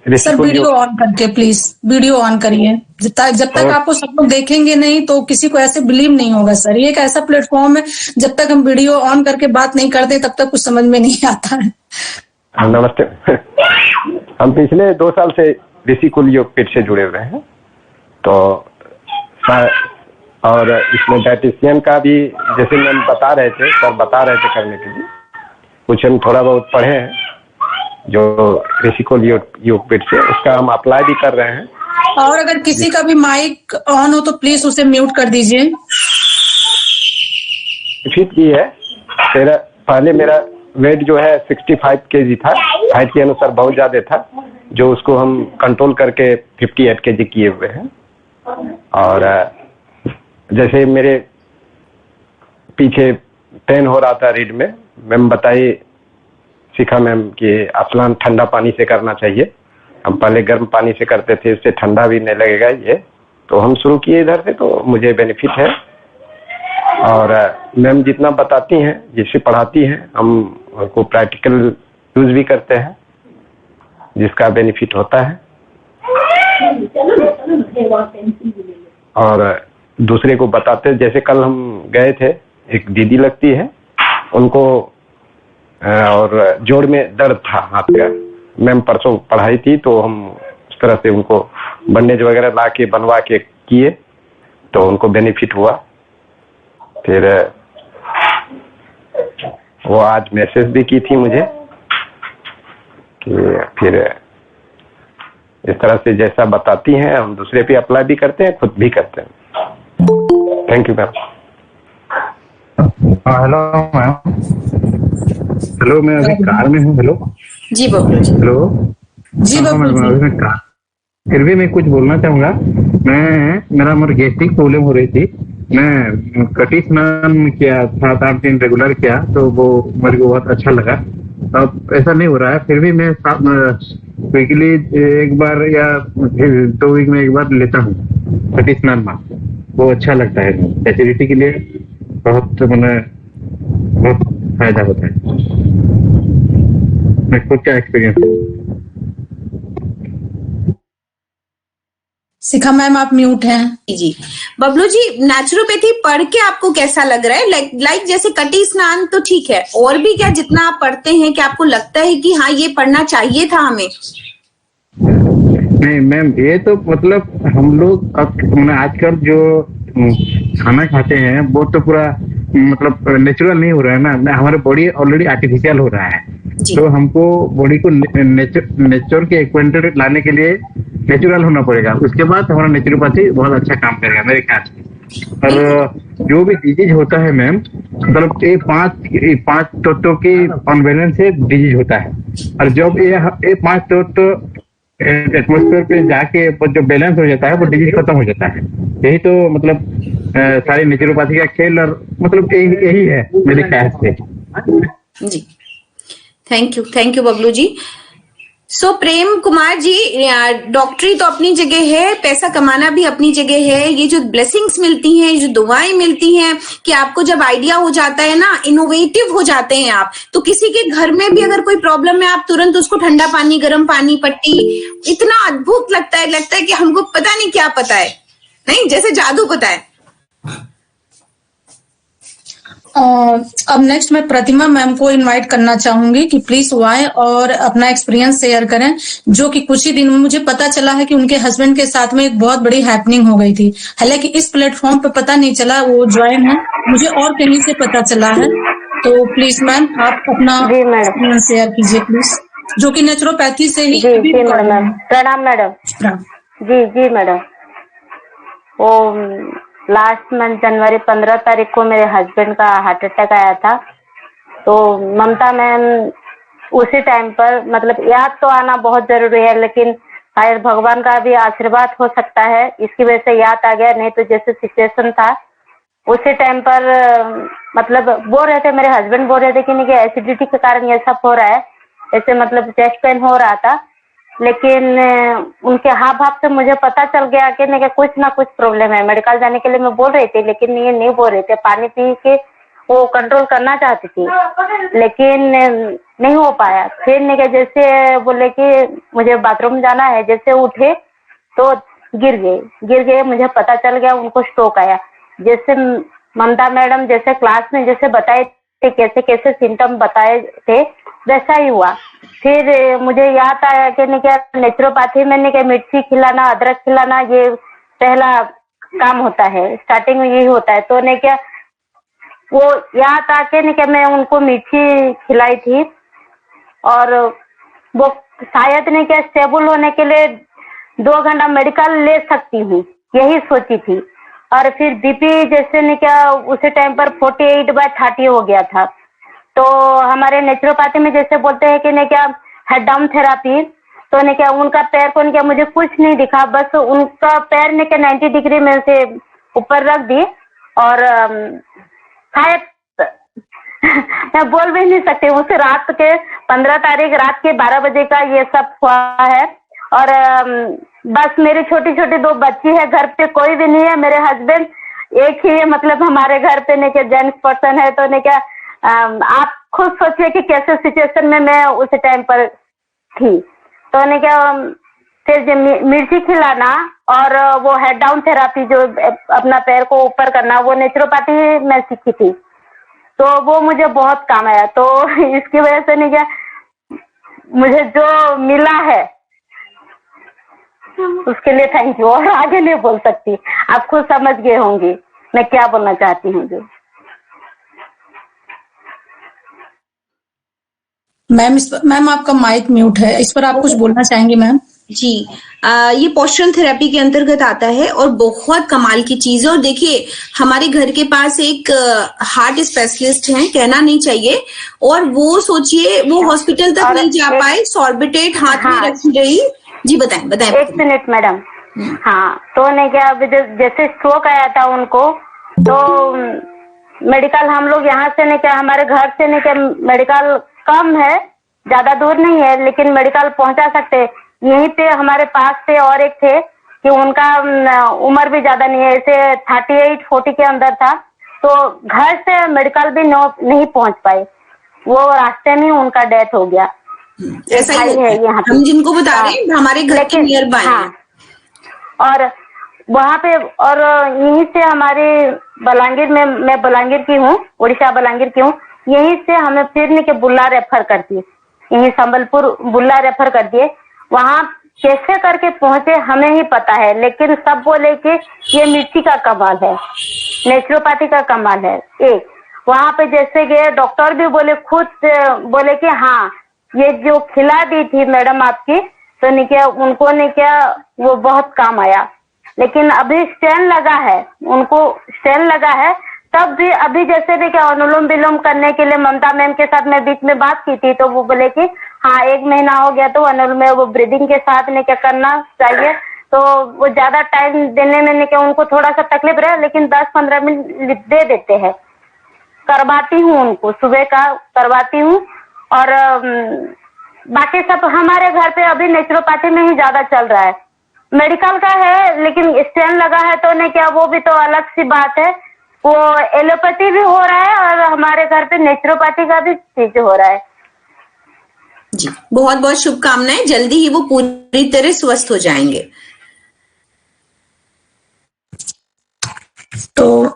S4: सर वीडियो ऑन करके प्लीज, वीडियो ऑन करिए। जब तक आपको सब लोग देखेंगे नहीं तो किसी को ऐसे बिलीव नहीं होगा सर। ये एक ऐसा प्लेटफॉर्म है, जब तक हम वीडियो ऑन करके बात नहीं करते तब तक कुछ समझ में नहीं आता है।
S6: नमस्ते। हम पिछले 2 साल से ऋषिकुल योगपीठ से जुड़े हुए हैं, तो और इसमें डाइटिशियन का भी, जैसे मैम बता रहे थे, सर बता रहे थे करने के लिए, कुछ हम थोड़ा बहुत पढ़े हैं जो ऋषिकुल योगपीठ से, उसका हम अप्लाई भी कर रहे हैं।
S4: और अगर किसी का भी माइक ऑन हो तो प्लीज उसे म्यूट कर दीजिए।
S6: फिट की है, पहले मेरा वेट जो है 65 kg था, हाइट के अनुसार बहुत ज्यादा था, जो उसको हम कंट्रोल करके 58 kg किए हुए हैं। और जैसे मेरे पीछे पेन हो रहा था रीढ़ में, मैम बताई, सीखा मैम कि स्नान ठंडा पानी से करना चाहिए। हम पहले गर्म पानी से करते थे, इससे ठंडा भी नहीं लगेगा ये, तो हम शुरू किए इधर से, तो मुझे बेनिफिट है। और मैम जितना बताती हैं, जिससे पढ़ाती हैं, हम उनको प्रैक्टिकल यूज भी करते हैं, जिसका बेनिफिट होता है। और दूसरे को बताते, जैसे कल हम गए थे, एक दीदी लगती है, उनको और जोड़ में दर्द था हाथ का, मैम परसों पढ़ाई थी, तो हम उस तरह से उनको बैंडेज वगैरह ला के बनवा के किए, तो उनको बेनिफिट हुआ। फिर वो आज मैसेज भी की थी मुझे कि फिर इस तरह से जैसा बताती हैं हम दूसरे पे अप्लाई भी करते हैं, खुद भी करते हैं। Thank you ma'am.
S7: Hello ma'am.
S6: Hello, मैं अभी कार में हूँ। हेलो
S1: जी बबलू जी।
S6: हेलो।
S4: जी
S6: हाँ,
S4: बबलू
S6: मैं
S4: जी।
S6: अभी मैं कार, फिर भी मैं कुछ बोलना चाहूंगा। मेरा गैस्ट्रिक प्रॉब्लम हो रही थी। मैं कटी स्नान किया 7-8 दिन रेगुलर किया, तो वो मेरे को बहुत अच्छा लगा। अब ऐसा नहीं हो रहा है, फिर भी मैं वीकली एक बार या फिर 2 वीक में एक बार लेता हूँ कटी स्नान में। वो अच्छा लगता है, एसिडिटी के लिए बहुत मैंने बहुत फायदा होता है। मैं खुद का एक्सपीरियंस है।
S4: शिखा मैम आप म्यूट हैं।
S1: जी बबलू जी, नेचुरोपैथी पढ़ के आपको कैसा लग रहा है? लाइक जैसे कटी स्नान तो ठीक है, और भी क्या जितना आप पढ़ते हैं कि आपको लगता है कि हाँ ये पढ़ना चाहिए था हमें?
S6: नहीं मैम, ये तो मतलब हम लोग अब मैंने आजकल जो खाना खाते हैं वो तो पूरा मतलब नेचुरल नहीं हो रहा है ना। हमारा बॉडी ऑलरेडी आर्टिफिशियल हो रहा है।
S1: जी
S6: तो हमको बॉडी को नेचर के एक्वेंटेड लाने के लिए नेचुरल होना पड़ेगा। उसके बाद हमारा नेचुरोपैथी बहुत अच्छा काम करेगा मेरे ख्याल से। और जो भी डिजीज होता है मैम, मतलब ये पांच तत्वों की अनबैलेंस से डिजीज होता है। और जब ये 5 तत्व एटमोस्फेयर पे जाके जो बैलेंस हो जाता है वो डिजीज खत्म हो जाता है। यही तो मतलब सारी नेचुरोपैथी का खेल, और मतलब यही है मेरे ख्याल से।
S1: जी, थैंक यू बबलू जी। सो प्रेम कुमार जी, डॉक्टरी तो अपनी जगह है, पैसा कमाना भी अपनी जगह है। ये जो ब्लेसिंग्स मिलती हैं, जो दुआएं मिलती हैं कि आपको जब आइडिया हो जाता है ना, इनोवेटिव हो जाते हैं आप, तो किसी के घर में भी अगर कोई प्रॉब्लम है आप तुरंत उसको ठंडा पानी, गर्म पानी, पट्टी, इतना अद्भुत लगता है कि हमको पता नहीं क्या पता है, नहीं जैसे जादू पता है।
S4: अब नेक्स्ट मैं प्रतिमा मैम को इनवाइट करना चाहूंगी कि प्लीज वो आए और अपना एक्सपीरियंस शेयर करें, जो कि कुछ ही दिन में मुझे पता चला है कि उनके हस्बैंड के साथ में एक बहुत बड़ी हैपनिंग हो गई थी। हालांकि इस प्लेटफॉर्म पे पता नहीं चला वो ज्वाइन है, मुझे और कहीं से पता चला है। तो प्लीज मैम आप अपना
S3: जी मैडम।
S4: एक्सपीरियंस शेयर कीजिए प्लीज, जो कि नेचुरोपैथी से ही
S3: जी
S4: अभी
S3: जी
S4: कर रही
S3: मैडम,
S4: हैं।
S3: प्रणाम मैडम।
S4: प्रणाम।
S3: जी जी मैडम। वो लास्ट मंथ जनवरी 15 तारीख को मेरे हस्बैंड का हार्ट अटैक आया था। तो ममता मैम उसी टाइम पर, मतलब याद तो आना बहुत जरूरी है, लेकिन शायद भगवान का भी आशीर्वाद हो सकता है, इसकी वजह से याद आ गया। नहीं तो जैसे सिचुएशन था उसी टाइम पर मतलब बोल रहे थे, मेरे हस्बैंड बोल रहे थे कि नहीं एसिडिटी के कारण ये सब हो रहा है, ऐसे मतलब चेस्ट पेन हो रहा था। लेकिन उनके हाव भाव से मुझे पता चल गया कि नहीं कुछ ना कुछ प्रॉब्लम है। मेडिकल जाने के लिए मैं बोल रही थी, लेकिन ये नहीं बोल रहे थे। पानी पी के वो कंट्रोल करना चाहती थी, लेकिन नहीं हो पाया। फिर नहीं जैसे बोले कि मुझे बाथरूम जाना है, जैसे उठे तो गिर गए। मुझे पता चल गया उनको स्ट्रोक आया। जैसे ममता मैडम जैसे क्लास में जैसे बताए थे, कैसे कैसे सिम्टम बताए थे, वैसा ही हुआ। फिर मुझे याद आया कि नहीं क्या नेचुरोपैथी में नहीं क्या मिर्ची खिलाना, अदरक खिलाना, ये पहला काम होता है, स्टार्टिंग में यही होता है। तो नहीं क्या वो याद आके नहीं क्या मैं उनको मिर्ची खिलाई थी, और वो शायद नहीं क्या स्टेबल होने के लिए 2 घंटा मेडिकल ले सकती हूँ, यही सोची थी। और फिर बीपी जैसे नहीं क्या उसी टाइम पर 48/30 हो गया था। तो हमारे नेचुरोपैथी में जैसे बोलते हैं कि नहीं क्या हेड डाउन थेरापी, तो नहीं क्या उनका पैर को नहीं क्या मुझे कुछ नहीं दिखा, बस उनका पैर नहीं क्या 90 डिग्री में से ऊपर रख दी। और शायद मैं बोल भी नहीं सकती, उस रात के 15 तारीख रात के 12 बजे का ये सब हुआ है। और बस मेरी छोटी छोटी 2 बच्ची है, घर पे कोई भी नहीं है। मेरे हस्बैंड एक ही है, मतलब हमारे घर पे नहीं क्या जेंट्स पर्सन है। तो नहीं क्या आप खुद सोचिए कि कैसे सिचुएशन में मैं उस टाइम पर थी। तो नहीं क्या फिर मिर्ची खिलाना और वो हेड डाउन थेरापी जो अपना पैर को ऊपर करना, वो नेचुरोपैथी में सीखी थी, तो वो मुझे बहुत काम आया। तो इसकी वजह से नहीं क्या मुझे जो मिला है उसके लिए थैंक यू। और आगे नहीं बोल सकती, आप खुद समझ गए होंगे मैं क्या बोलना चाहती हूँ। जो
S4: मैम मैम आपका माइक म्यूट है, इस पर आप कुछ बोलना चाहेंगी मैम?
S1: जी ये पोस्चरल थेरेपी के अंतर्गत आता है और बहुत कमाल की चीज है। और देखिए हमारे घर के पास एक हार्ट स्पेशलिस्ट हैं, कहना नहीं चाहिए, और वो सोचिए वो हॉस्पिटल तक
S3: और
S1: नहीं जा
S3: एक-
S1: पाए, सॉर्बिटेट हाथ में
S3: हाँ।
S1: रखी रही। जी बताएं बताएं।
S3: एक मिनट मैडम। हाँ, तो ने क्या अभी जैसे स्ट्रोक आया था उनको, तो मेडिकल हम लोग यहाँ से ने क्या, हमारे घर से ने क्या मेडिकल कम है, ज्यादा दूर नहीं है, लेकिन मेडिकल पहुंचा सकते। यहीं पे हमारे पास पे और एक थे कि उनका उम्र भी ज्यादा नहीं है, ऐसे 38-40 के अंदर था, तो घर से मेडिकल भी नहीं पहुंच पाए, वो रास्ते में उनका डेथ हो गया।
S1: ऐसा ही
S3: भाई
S1: होता
S3: है
S1: है।
S3: यहाँ पे।
S1: हम जिनको बता
S3: हाँ,
S1: रहे हैं हमारे घर के
S3: लेकिन-
S1: नियर बाय
S3: हाँ, और वहाँ पे, और यहीं से हमारे बलांगीर में, मैं बलांगीर की हूँ, उड़ीसा बलांगीर की हूँ, यहीं से हमें फिर के बुल्ला रेफर कर दिए, यहीं संबलपुर बुल्ला रेफर कर दिए। वहाँ कैसे करके पहुंचे हमें ही पता है, लेकिन सब बोले कि ये मिर्ची का कमाल है, नेचुरोपैथी का कमाल है। एक वहाँ पे जैसे गए, डॉक्टर भी बोले, खुद बोले कि हाँ ये जो खिला दी थी मैडम आपकी, तो नहीं क्या उनको नहीं क्या वो बहुत काम आया। लेकिन अभी स्टेन लगा है, उनको स्टेन लगा है, तब भी अभी जैसे भी क्या अनुलोम विलोम करने के लिए ममता मैम के साथ मैं बीच में बात की थी, तो वो बोले कि हाँ 1 महीना हो गया तो अनुलोम में वो ब्रीदिंग के साथ ने क्या करना चाहिए, तो वो ज्यादा टाइम देने में क्या उनको थोड़ा सा तकलीफ रहे, लेकिन 10-15 मिनट दे देते हैं। करवाती हूँ उनको, सुबह का करवाती हूँ, और बाकी सब हमारे घर पे अभी नेचुरोपैथी में ही ज्यादा चल रहा है। मेडिकल का है लेकिन स्टेन लगा है, तो ने क्या वो भी तो अलग सी बात है, वो एलोपैथी भी हो रहा है और हमारे घर पे नेचुरोपैथी का भी चीज हो रहा है।
S1: जी बहुत बहुत शुभकामनाएं, जल्दी ही वो पूरी तरह स्वस्थ हो जाएंगे।
S4: तो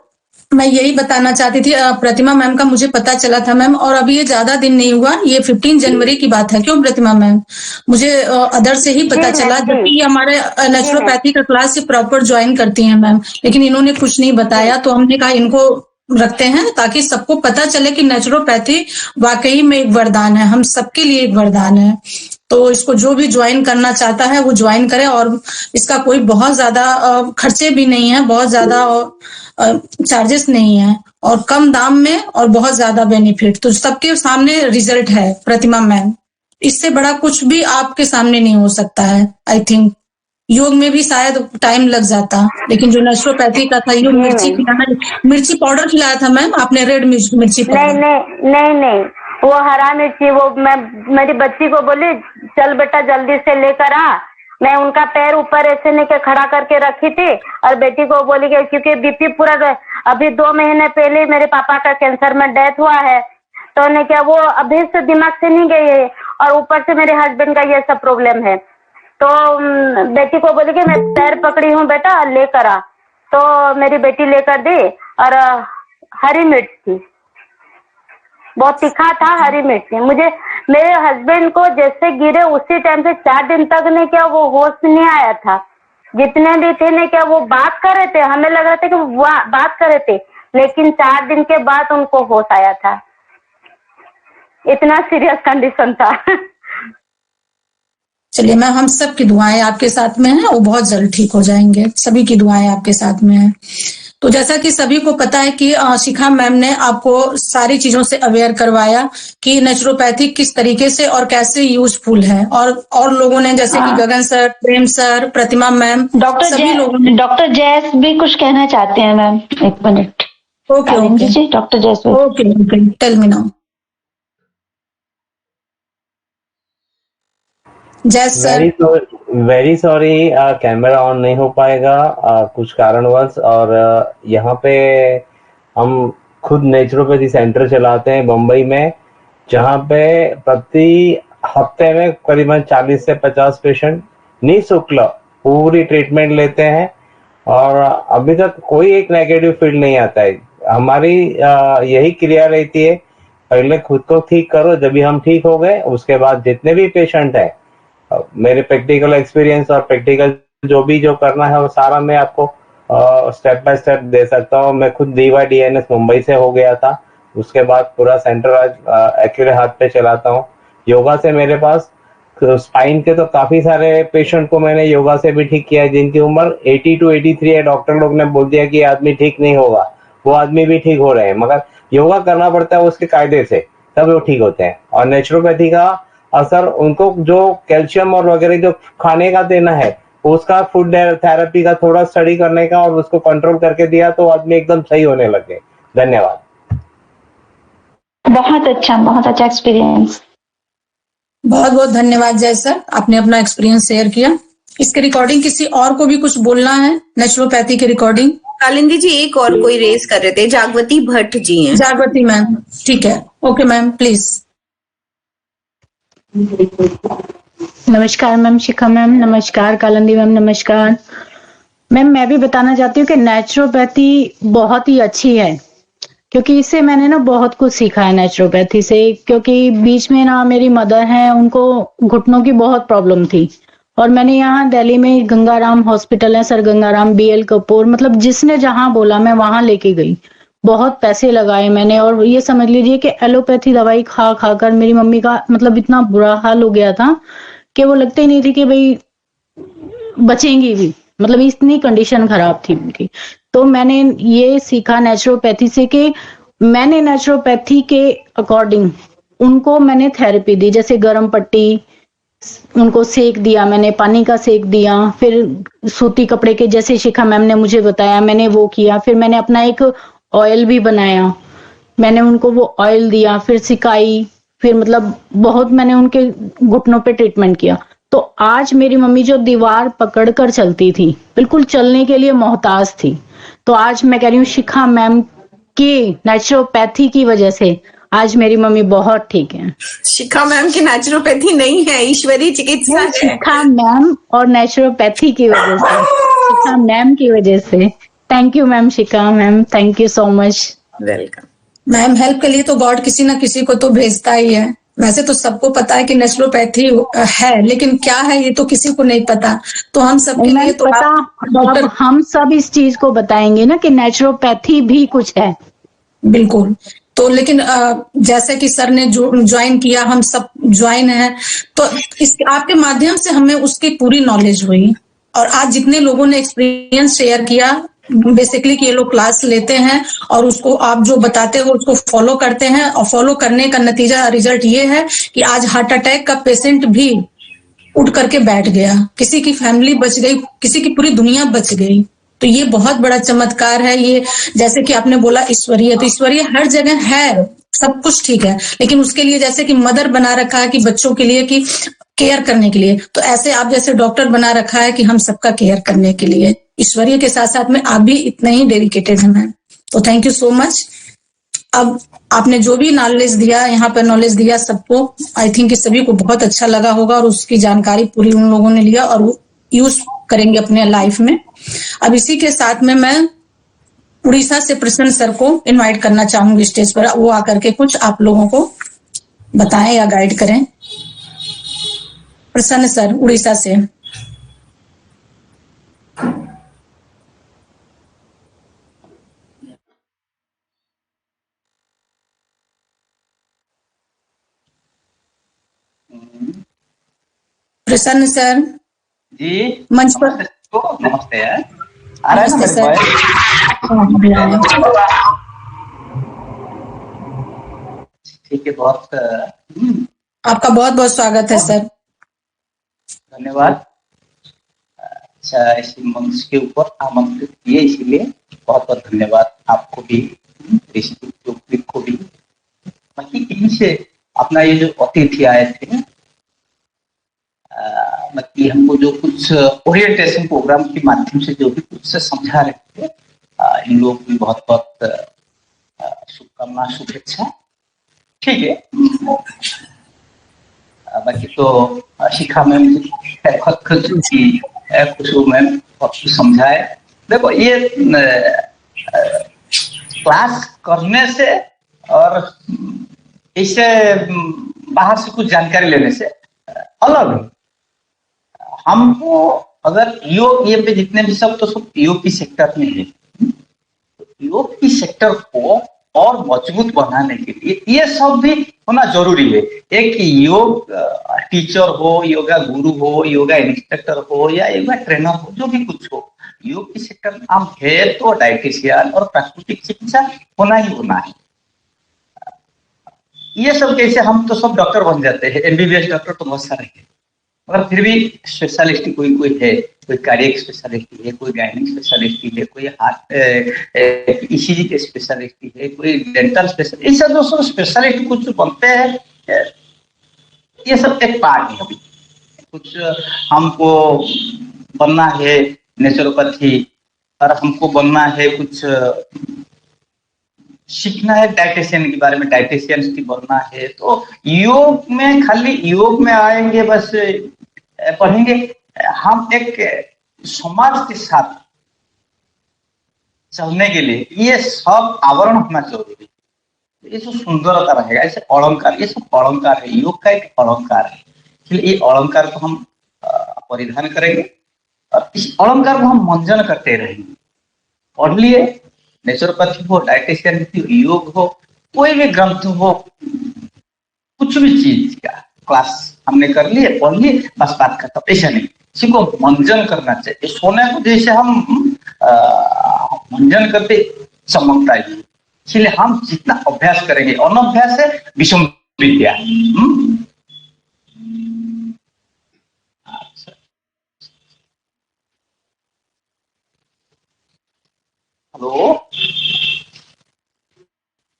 S4: मैं यही बताना चाहती थी, प्रतिमा मैम का मुझे पता चला था मैम, और अभी ये ज्यादा दिन नहीं हुआ, ये 15 जनवरी की बात है। क्यों प्रतिमा मैम? मुझे अदर से ही पता
S3: जी
S4: चला,
S3: मैम, जी।
S4: जबकि ये हमारे नेचुरोपैथी का क्लास से प्रॉपर ज्वाइन करती हैं मैम, लेकिन इन्होंने कुछ नहीं बताया, तो हमने कहा इनको रखते हैं ताकि सबको पता चले कि नेचुरोपैथी वाकई में एक वरदान है, हम सबके लिए एक वरदान है। तो इसको जो भी ज्वाइन करना चाहता है वो ज्वाइन करे, और इसका कोई बहुत ज्यादा खर्चे भी नहीं है, बहुत ज्यादा चार्जेस नहीं है, और कम दाम में और बहुत ज्यादा बेनिफिट, तो सबके सामने रिजल्ट है प्रतिमा मैम। इससे बड़ा कुछ भी आपके सामने नहीं हो सकता है। आई थिंक योग में भी शायद टाइम लग जाता, लेकिन जो नेचुरोपैथी का था, योग मिर्ची खिलाना, मिर्ची पाउडर खिलाया था मैम आपने, रेड मिर्ची
S3: नहीं
S4: पाउडर।
S3: नहीं नहीं नहीं, वो हरा मिर्ची, वो मैं मेरी बच्ची को बोली चल बेटा जल्दी से लेकर आ, मैं उनका पैर ऊपर ऐसे नहीं के खड़ा करके रखी थी, और बेटी को बोली कि क्योंकि बीपी पूरा, अभी 2 महीने पहले मेरे पापा का कैंसर में डेथ हुआ है, तो ने क्या वो अभी से दिमाग से नहीं गई है, और ऊपर से मेरे हस्बैंड का ये सब प्रॉब्लम है, तो बेटी को बोली कि मैं पैर पकड़ी हूँ बेटा लेकर आ, तो मेरी बेटी लेकर दी, और हरी मिर्च थी, बहुत तीखा था, हरी मिर्च थी। मुझे मेरे हस्बैंड को जैसे गिरे उसी टाइम से 4 दिन तक ने क्या वो होश नहीं आया था, जितने भी थे ने क्या वो बात कर रहे थे, हमें लग रहा था कि वो बात कर रहे थे, लेकिन 4 दिन के बाद उनको होश आया था, इतना सीरियस कंडीशन था।
S4: चलिए मैम, हम सब की दुआएं आपके साथ में हैं, वो बहुत जल्द ठीक हो जाएंगे, सभी की दुआएं आपके साथ में हैं। तो जैसा कि सभी को पता है कि शिखा मैम ने आपको सारी चीजों से अवेयर करवाया कि नेचुरोपैथी किस तरीके से और कैसे यूजफुल है, और लोगों ने जैसे कि गगन सर, प्रेम सर, प्रतिमा मैम, सभी लोगों ने।
S3: डॉक्टर जैस भी कुछ कहना चाहते हैं ma'am, 1 minute.
S4: Okay okay,
S3: doctor yes,
S4: okay okay, tell me now. Yes sir.
S7: Very sorry, camera on नहीं हो पाएगा कुछ कारणवश, और यहाँ पे हम खुद नेचुरोपैथी सेंटर चलाते हैं बम्बई में, जहाँ पे प्रति हफ्ते में करीबन 40 से 50 पेशेंट निःशुल्क पूरी ट्रीटमेंट लेते हैं, और अभी तक कोई एक नेगेटिव फील नहीं आता है। हमारी यही क्रिया रहती है, पहले खुद को ठीक करो, जब भी हम ठीक हो गए उसके बाद जितने भी पेशेंट है, मेरे प्रैक्टिकल एक्सपीरियंस और प्रैक्टिकल जो करना है वो सारा मैं आपको स्टेप बाय स्टेप दे सकता हूँ। मैं खुद DYDNS मुंबई से हो गया था, उसके बाद पूरा सेंटर आज अकेले हाथ पे चलाता हूँ। योगा से मेरे पास स्पाइन के तो काफी सारे पेशेंट को मैंने योगा से भी ठीक किया है, जिनकी उम्र 80 to 83 है। डॉक्टर लोग ने बोल दिया कि ये आदमी ठीक नहीं होगा, वो आदमी भी ठीक हो रहे हैं, मगर योगा करना पड़ता है उसके कायदे से, तब वो ठीक होते हैं। और नेचुरोपैथी का असर उनको जो कैल्शियम और वगैरह जो खाने का देना है, उसका फूड थेरेपी का थोड़ा स्टडी करने का और उसको कंट्रोल करके दिया तो आदमी एकदम सही होने लगे। धन्यवाद।
S3: बहुत अच्छा एक्सपीरियंस।
S4: बहुत बहुत धन्यवाद जय सर, आपने अपना एक्सपीरियंस शेयर किया। इसके रिकॉर्डिंग किसी और को भी कुछ बोलना है? नेचुरोपैथी की रिकॉर्डिंग
S1: कालिंदी जी एक और कोई रेस कर रहे थे, जागवती भट्ट जी हैं।
S4: जागृति मैम, ठीक है, ओके मैम प्लीज।
S8: नमस्कार मैम शिखा मैम, नमस्कार कालिंदी मैम, नमस्कार मैम। मैं भी बताना चाहती हूँ कि नेचुरोपैथी बहुत ही अच्छी है, क्योंकि इससे मैंने ना बहुत कुछ सीखा है नेचुरोपैथी से। क्योंकि बीच में ना मेरी मदर हैं, उनको घुटनों की बहुत प्रॉब्लम थी, और मैंने यहाँ दिल्ली में गंगाराम हॉस्पिटल है, सर गंगाराम BL कपूर, मतलब जिसने जहां बोला मैं वहां लेके गई। बहुत पैसे लगाए मैंने, और ये समझ लीजिए कि एलोपैथी दवाई खा खा कर मेरी मम्मी का मतलब इतना बुरा हाल हो गया था कि वो लगता ही नहीं थी कि भाई बचेंगी भी, मतलब इतनी कंडीशन खराब थी उनकी। तो मैंने ये सीखा नेचुरोपैथी से कि मैंने नेचुरोपैथी के अकॉर्डिंग उनको मैंने थेरेपी दी, जैसे गर्म पट्टी, उनको सेक दिया मैंने, पानी का सेक दिया, फिर सूती कपड़े के जैसे शिखा मैम ने मुझे बताया मैंने वो किया। फिर मैंने अपना एक ऑयल भी बनाया, मैंने उनको वो ऑयल दिया, फिर सिकाई, फिर मतलब बहुत मैंने उनके घुटनों पे ट्रीटमेंट किया। तो आज मेरी मम्मी जो दीवार पकड़ कर चलती थी, बिल्कुल चलने के लिए मोहताज थी, तो आज मैं कह रही हूँ शिखा मैम की नेचुरोपैथी की वजह से आज मेरी मम्मी बहुत ठीक है।
S1: शिखा मैम की नेचुरोपैथी नहीं है, ईश्वरीय चिकित्सा है।
S8: शिखा मैम और नेचुरोपैथी की वजह से, शिखा मैम की वजह से। Thank you ma'am Shikha ma'am, thank you so much.
S1: Welcome
S4: ma'am. Help के लिए तो गॉड किसी ना किसी को तो भेजता ही है। वैसे तो सबको पता है कि नेचुरोपैथी है, लेकिन क्या है ये तो किसी को नहीं पता। तो हम सबके
S8: मैम
S4: लिए तो
S8: पता, अब हम सब इस चीज को बताएंगे ना कि नेचुरोपैथी भी कुछ है।
S4: बिल्कुल। तो लेकिन जैसे कि सर ने ज्वाइन किया, हम सब ज्वाइन हैं, तो इस आपके माध्यम से हमें उसकी पूरी नॉलेज हुई। और आज जितने लोगों ने एक्सपीरियंस शेयर किया, बेसिकली कि ये लोग क्लास लेते हैं और उसको आप जो बताते हो उसको फॉलो करते हैं, और फॉलो करने का नतीजा रिजल्ट ये है कि आज हार्ट अटैक का पेशेंट भी उठ करके बैठ गया, किसी की फैमिली बच गई, किसी की पूरी दुनिया बच गई। तो ये बहुत बड़ा चमत्कार है। ये जैसे कि आपने बोला ईश्वरीय, तो ईश्वरीय हर जगह है, सब कुछ ठीक है, लेकिन उसके लिए जैसे कि मदर बना रखा है कि बच्चों के लिए कि केयर करने के लिए, तो ऐसे आप जैसे डॉक्टर बना रखा है कि हम सबका केयर करने के लिए। ईश्वरीय के साथ साथ में आप भी इतने ही डेडिकेटेड हैं मैम, तो थैंक यू सो मच। अब आपने जो भी नॉलेज दिया, यहाँ पर नॉलेज दिया सबको, आई थिंक कि सभी को बहुत अच्छा लगा होगा, और उसकी जानकारी पूरी उन लोगों ने लिया और वो यूज करेंगे अपने लाइफ में। अब इसी के साथ में मैं उड़ीसा से प्रसन्न सर को इनवाइट करना चाहूंगी स्टेज पर, वो आकर के कुछ आप लोगों को बताएं या गाइड करें। प्रसन्न सर उड़ीसा से। प्रसन्न सर
S9: जी
S4: मंच पर।
S9: नमस्ते यार, आ रहा है ना
S4: नमस्ते
S9: मेरे
S4: सर।
S9: ठीक है, बहुत
S4: आपका बहुत बहुत स्वागत है सर।
S9: धन्यवाद। अच्छा, इस मंच के ऊपर आमंत्रित किए इसीलिए बहुत बहुत धन्यवाद आपको भी, ऋषि को भी। बाकी यहीं से अपना ये जो अतिथि आए थे, बाकी हमको जो कुछ ओरिएंटेशन प्रोग्राम के माध्यम से जो भी कुछ समझा रहे थे, इन लोग भी बहुत बहुत शुभकामना, शुभेच्छा। ठीक है। बाकी तो शिखा मैम बहुत खुश मैम बहुत कुछ समझाए। देखो ये क्लास करने से और इससे बाहर से कुछ जानकारी लेने से अलग है। हमको अगर योग, ये पे जितने भी सब तो सब योग की सेक्टर में है, योग की सेक्टर को और मजबूत बनाने के लिए ये सब भी होना जरूरी है। एक योग टीचर हो, योगा गुरु हो, योगा इंस्ट्रक्टर हो या योगा ट्रेनर हो, जो भी कुछ हो, योग के सेक्टर में हम है तो डाइटिशियन और प्राकृतिक चिकित्सा होना ही होना है। ये सब कैसे हम तो सब डॉक्टर बन जाते हैं, एमबीबीएस डॉक्टर तो बहुत सारे हैं, मगर फिर भी स्पेशलिस्ट कोई कोई है, कोई कार्डियक स्पेशलिस्ट है, कोई गायनिक स्पेशलिस्ट है, कोई हार्ट ईसीजी के स्पेशलिस्ट है, कोई डेंटल स्पेशलिस्ट, ये सब जो सब स्पेशलिस्ट कुछ बनते हैं, ये सब एक पार्ट है। अभी कुछ हमको बनना है नेचुरोपैथी और हमको बनना है कुछ सीखना है डाइटिशियन के बारे में, डाइटिशियन की बनना है, तो योग में खाली योग में आएंगे बस पढ़ेंगे, हम एक समाज के साथ चलने के लिए ये सब आवरण होना जरूरी है। ये जो सुंदरता रहेगा, ऐसे अलंकार, ये सब अलंकार है, योग का एक अलंकार है, इसलिए ये अलंकार को हम परिधान करेंगे और इस अलंकार को हम मंजन करते रहेंगे। पढ़ लिए, नेचुरोपैथी हो, डाइटिशियन हो, योग हो, कोई भी ग्रंथ हो, कुछ भी चीज का क्लास हमने कर लिए, पढ़ लिए, बस बात खत्म, ऐसा नहीं, इसी को मंजन करना चाहिए। सोने को जैसे हम मंजन करते चमकता है, इसलिए हम जितना अभ्यास करेंगे, अनभ्यास है विषम विद्या। हेलो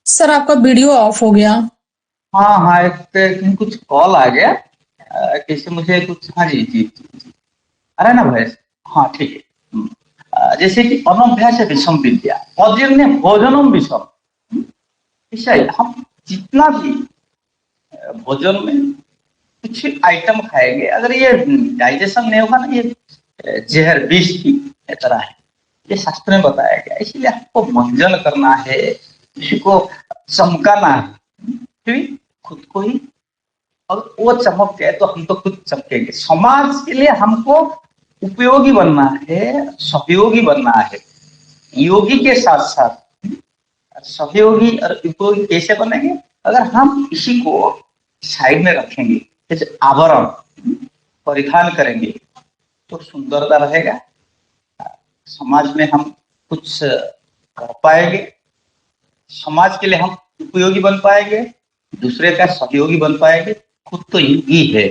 S4: सर, आपका वीडियो ऑफ हो गया।
S9: हाँ हाँ, एक कुछ कॉल आ गया, कैसे मुझे कुछ, हाँ जी जी जी, अरे ना भाई, हाँ ठीक है। जैसे कि अनभ्यास है विषम विद्या, अजीर्ण भोजनम विषम, ऐसा ही हम जितना भी भोजन में कुछ आइटम खाएंगे, अगर ये डाइजेशन नहीं होगा ना, ये जहर विष की तरह है, ये शास्त्र में बताया गया। इसलिए आपको मंजन करना है, किसी को चमकाना है, फिर खुद को ही, और वो चमक गए तो हम तो खुद चमकेंगे। समाज के लिए हमको उपयोगी बनना है, सहयोगी बनना है, योगी के साथ साथ सहयोगी और उपयोगी कैसे बनेंगे, अगर हम इसी को साइड में रखेंगे, जैसे आवरण परिधान करेंगे तो सुंदरता रहेगा, समाज में हम कुछ कर पाएंगे, समाज के लिए हम उपयोगी बन पाएंगे, दूसरे का सहयोगी बन पाएंगे, खुद तो योगी है।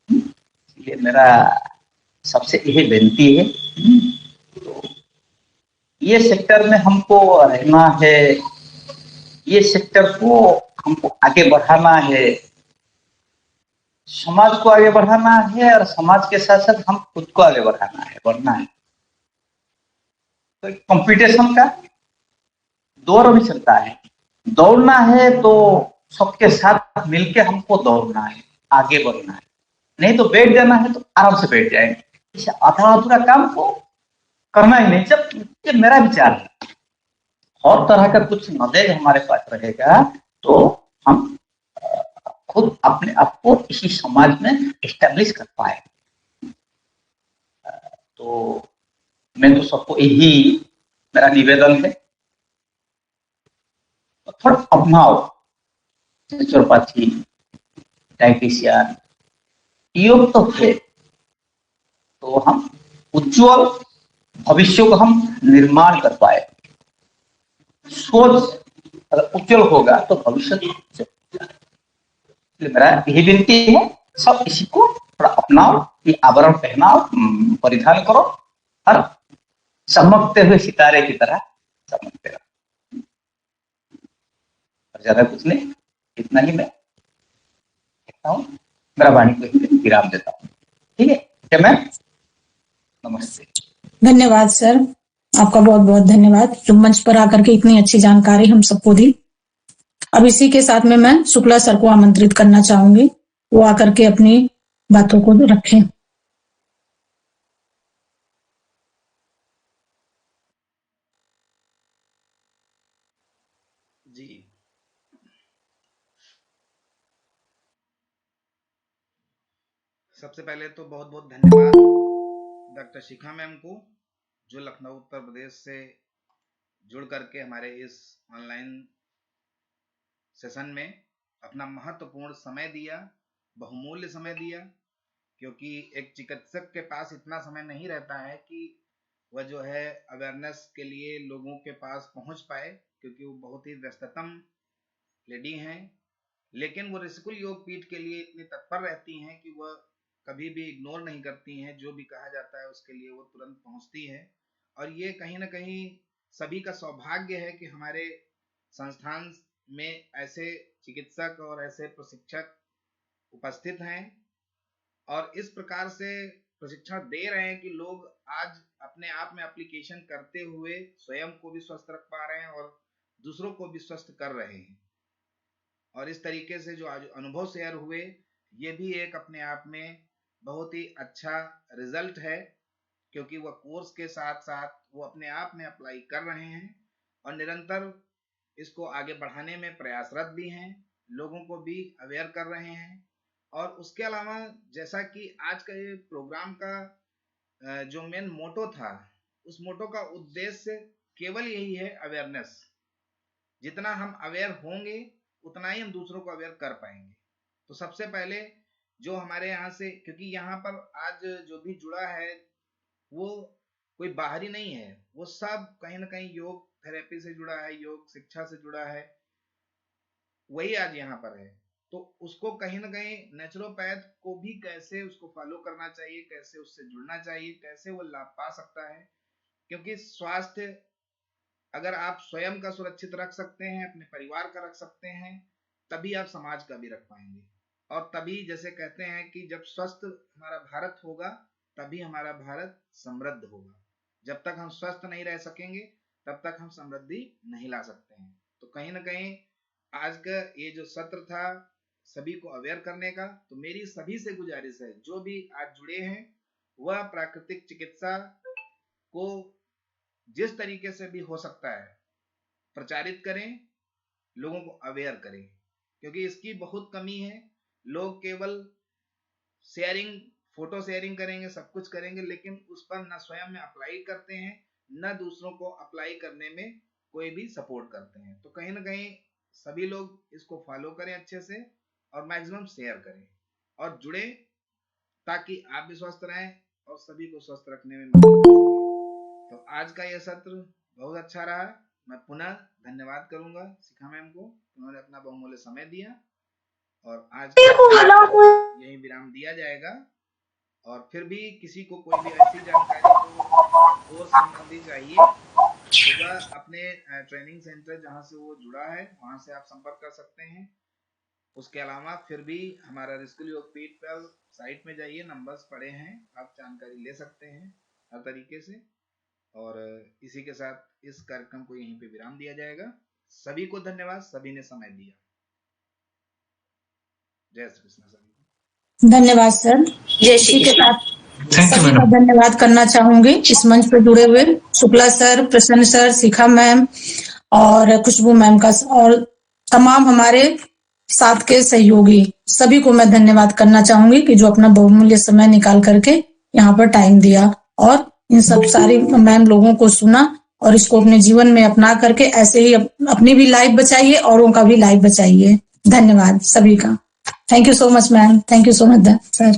S9: इसलिए मेरा सबसे यही विनती है, तो ये सेक्टर में हमको रहना है, ये सेक्टर को हमको आगे बढ़ाना है, समाज को आगे बढ़ाना है, और समाज के साथ साथ हम खुद को आगे बढ़ाना है, बढ़ना है। तो कंपटीशन का दौर भी चलता है, दौड़ना है तो सबके साथ मिलके हमको दौड़ना है, आगे बढ़ना है, नहीं तो बैठ जाना है तो आराम से बैठ जाएंगे, इसे आधा अधूरा काम को करना ही नहीं। जब ये मेरा विचार है, और तरह का कुछ नॉलेज हमारे पास रहेगा तो हम खुद अपने आप को इसी समाज में एस्टेब्लिश कर पाए। तो मैं तो सबको यही मेरा निवेदन है, थोड़ा अपनाओ नेचुरोपैथी, डाइटिशियन, योग तो है, तो हम उज्जवल भविष्य को हम निर्माण कर पाए। सोच अगर उज्जवल होगा तो भविष्य मेरा यही विनती है, सब इसी को थोड़ा अपनाओ, ये आवरण पहनाओ, परिधान करो और चमकते हुए सितारे की तरह चमकते रहो। ज्यादा कुछ नहीं, इतना ही मैं कहता हूँ, मेरा वाणी को विराम देता हूँ। ठीक है क्या मैम? नमस्ते।
S4: धन्यवाद सर, आपका बहुत बहुत धन्यवाद जो मंच पर आकर के इतनी अच्छी जानकारी हम सबको दी। अब इसी के साथ में मैं शुक्ला सर को आमंत्रित करना चाहूंगी, वो आकर के अपनी बातों को रखें।
S2: जी, सबसे पहले तो बहुत बहुत धन्यवाद डॉक्टर शिखा मैम को, जो लखनऊ उत्तर प्रदेश से जुड़ करके हमारे इस ऑनलाइन सेशन में अपना महत्वपूर्ण समय दिया, बहुमूल्य समय दिया, क्योंकि एक चिकित्सक के पास इतना समय नहीं रहता है कि वह जो है अवेयरनेस के लिए लोगों के पास पहुंच पाए, क्योंकि वो बहुत ही व्यस्ततम लेडी हैं। लेकिन वो ऋषिकुल योग पीठ के लिए इतनी तत्पर रहती हैं कि वह कभी भी इग्नोर नहीं करती हैं। जो भी कहा जाता है उसके लिए वो तुरंत पहुंचती है। और ये कहीं ना कहीं सभी का सौभाग्य है कि हमारे संस्थान में ऐसे चिकित्सक और ऐसे प्रशिक्षक उपस्थित हैं और इस प्रकार से प्रशिक्षण दे रहे हैं कि लोग आज अपने आप में एप्लीकेशन करते हुए स्वयं को भी स्वस्थ रख पा रहे हैं और दूसरों को भी स्वस्थ कर रहे हैं। और इस तरीके से जो आज अनुभव शेयर हुए, ये भी एक अपने आप में बहुत ही अच्छा रिजल्ट है, क्योंकि वह कोर्स के साथ साथ वो अपने आप में अप्लाई कर रहे हैं और निरंतर इसको आगे बढ़ाने में प्रयासरत भी हैं, लोगों को भी अवेयर कर रहे हैं। और उसके अलावा जैसा कि आज का ये प्रोग्राम का जो मेन मोटो था, उस मोटो का उद्देश्य केवल यही है, अवेयरनेस। जितना हम अवेयर होंगे उतना ही हम दूसरों को अवेयर कर पाएंगे। तो सबसे पहले जो हमारे यहाँ से, क्योंकि यहाँ पर आज जो भी जुड़ा है वो कोई बाहरी नहीं है, वो सब कहीं ना कहीं योग थेरेपी से जुड़ा है, योग शिक्षा से जुड़ा है, वही आज यहाँ पर है। तो उसको कहीं ना कहीं नेचुरोपैथ को भी कैसे उसको फॉलो करना चाहिए, कैसे उससे जुड़ना चाहिए, कैसे वो लाभ पा सकता है। क्योंकि स्वास्थ्य अगर आप स्वयं का सुरक्षित रख सकते हैं, अपने परिवार का रख सकते हैं, तभी आप समाज का भी रख पाएंगे। और तभी जैसे कहते हैं कि जब स्वस्थ हमारा भारत होगा तभी हमारा भारत समृद्ध होगा। जब तक हम स्वस्थ नहीं रह सकेंगे तब तक हम समृद्धि नहीं ला सकते हैं। तो कहीं ना कहीं आज का ये जो सत्र था सभी को अवेयर करने का, तो मेरी सभी से गुजारिश है, जो भी आज जुड़े हैं वह प्राकृतिक चिकित्सा को जिस तरीके से भी हो सकता है प्रचारित करें, लोगों को अवेयर करें, क्योंकि इसकी बहुत कमी है। लोग केवल शेयरिंग, फोटो शेयरिंग करेंगे, सब कुछ करेंगे, लेकिन उस पर न स्वयं में अप्लाई करते हैं, न दूसरों को अप्लाई करने में कोई भी सपोर्ट करते हैं। तो कहीं ना कहीं सभी लोग इसको फॉलो करें अच्छे से और मैक्सिमम शेयर करें और जुड़े, ताकि आप भी स्वस्थ रहें और सभी को स्वस्थ रखने में मदद करें। तो आज का यह सत्र बहुत अच्छा रहा। मैं पुनः धन्यवाद करूंगा शिखा मैम को, उन्होंने अपना बहुमूल्य समय दिया। और आज यही विराम दिया जाएगा। और फिर भी किसी को कोई भी ऐसी जानकारी कोर्स संबंधी चाहिए तो वह अपने ट्रेनिंग सेंटर जहां से वो जुड़ा है वहां से आप संपर्क कर सकते हैं। उसके अलावा फिर भी हमारा ऋषिकुल योग पीठ पर साइट में जाइए, नंबर्स पड़े हैं, आप जानकारी ले सकते हैं हर तरीके से। और इसी के साथ इस कार्यक्रम को यहीं पे विराम दिया जाएगा। सभी को धन्यवाद, सभी ने समय दिया। जय श्री कृष्ण सभी।
S4: धन्यवाद सर।
S1: जय श्री
S4: इसी के
S1: कृष्ण।
S4: साथ सभी का धन्यवाद करना चाहूंगी इस मंच पर जुड़े हुए शुक्ला सर, प्रसन्न सर, शिखा मैम और खुशबू मैम का, और तमाम हमारे साथ के सहयोगी सभी को मैं धन्यवाद करना चाहूंगी कि जो अपना बहुमूल्य समय निकाल करके यहाँ पर टाइम दिया और इन सब सारी मैम लोगों को सुना और इसको अपने जीवन में अपना करके ऐसे ही अपनी भी लाइफ बचाइए, औरों का भी लाइफ बचाइए। धन्यवाद सभी का। Thank you so much ma'am, thank you so much sir.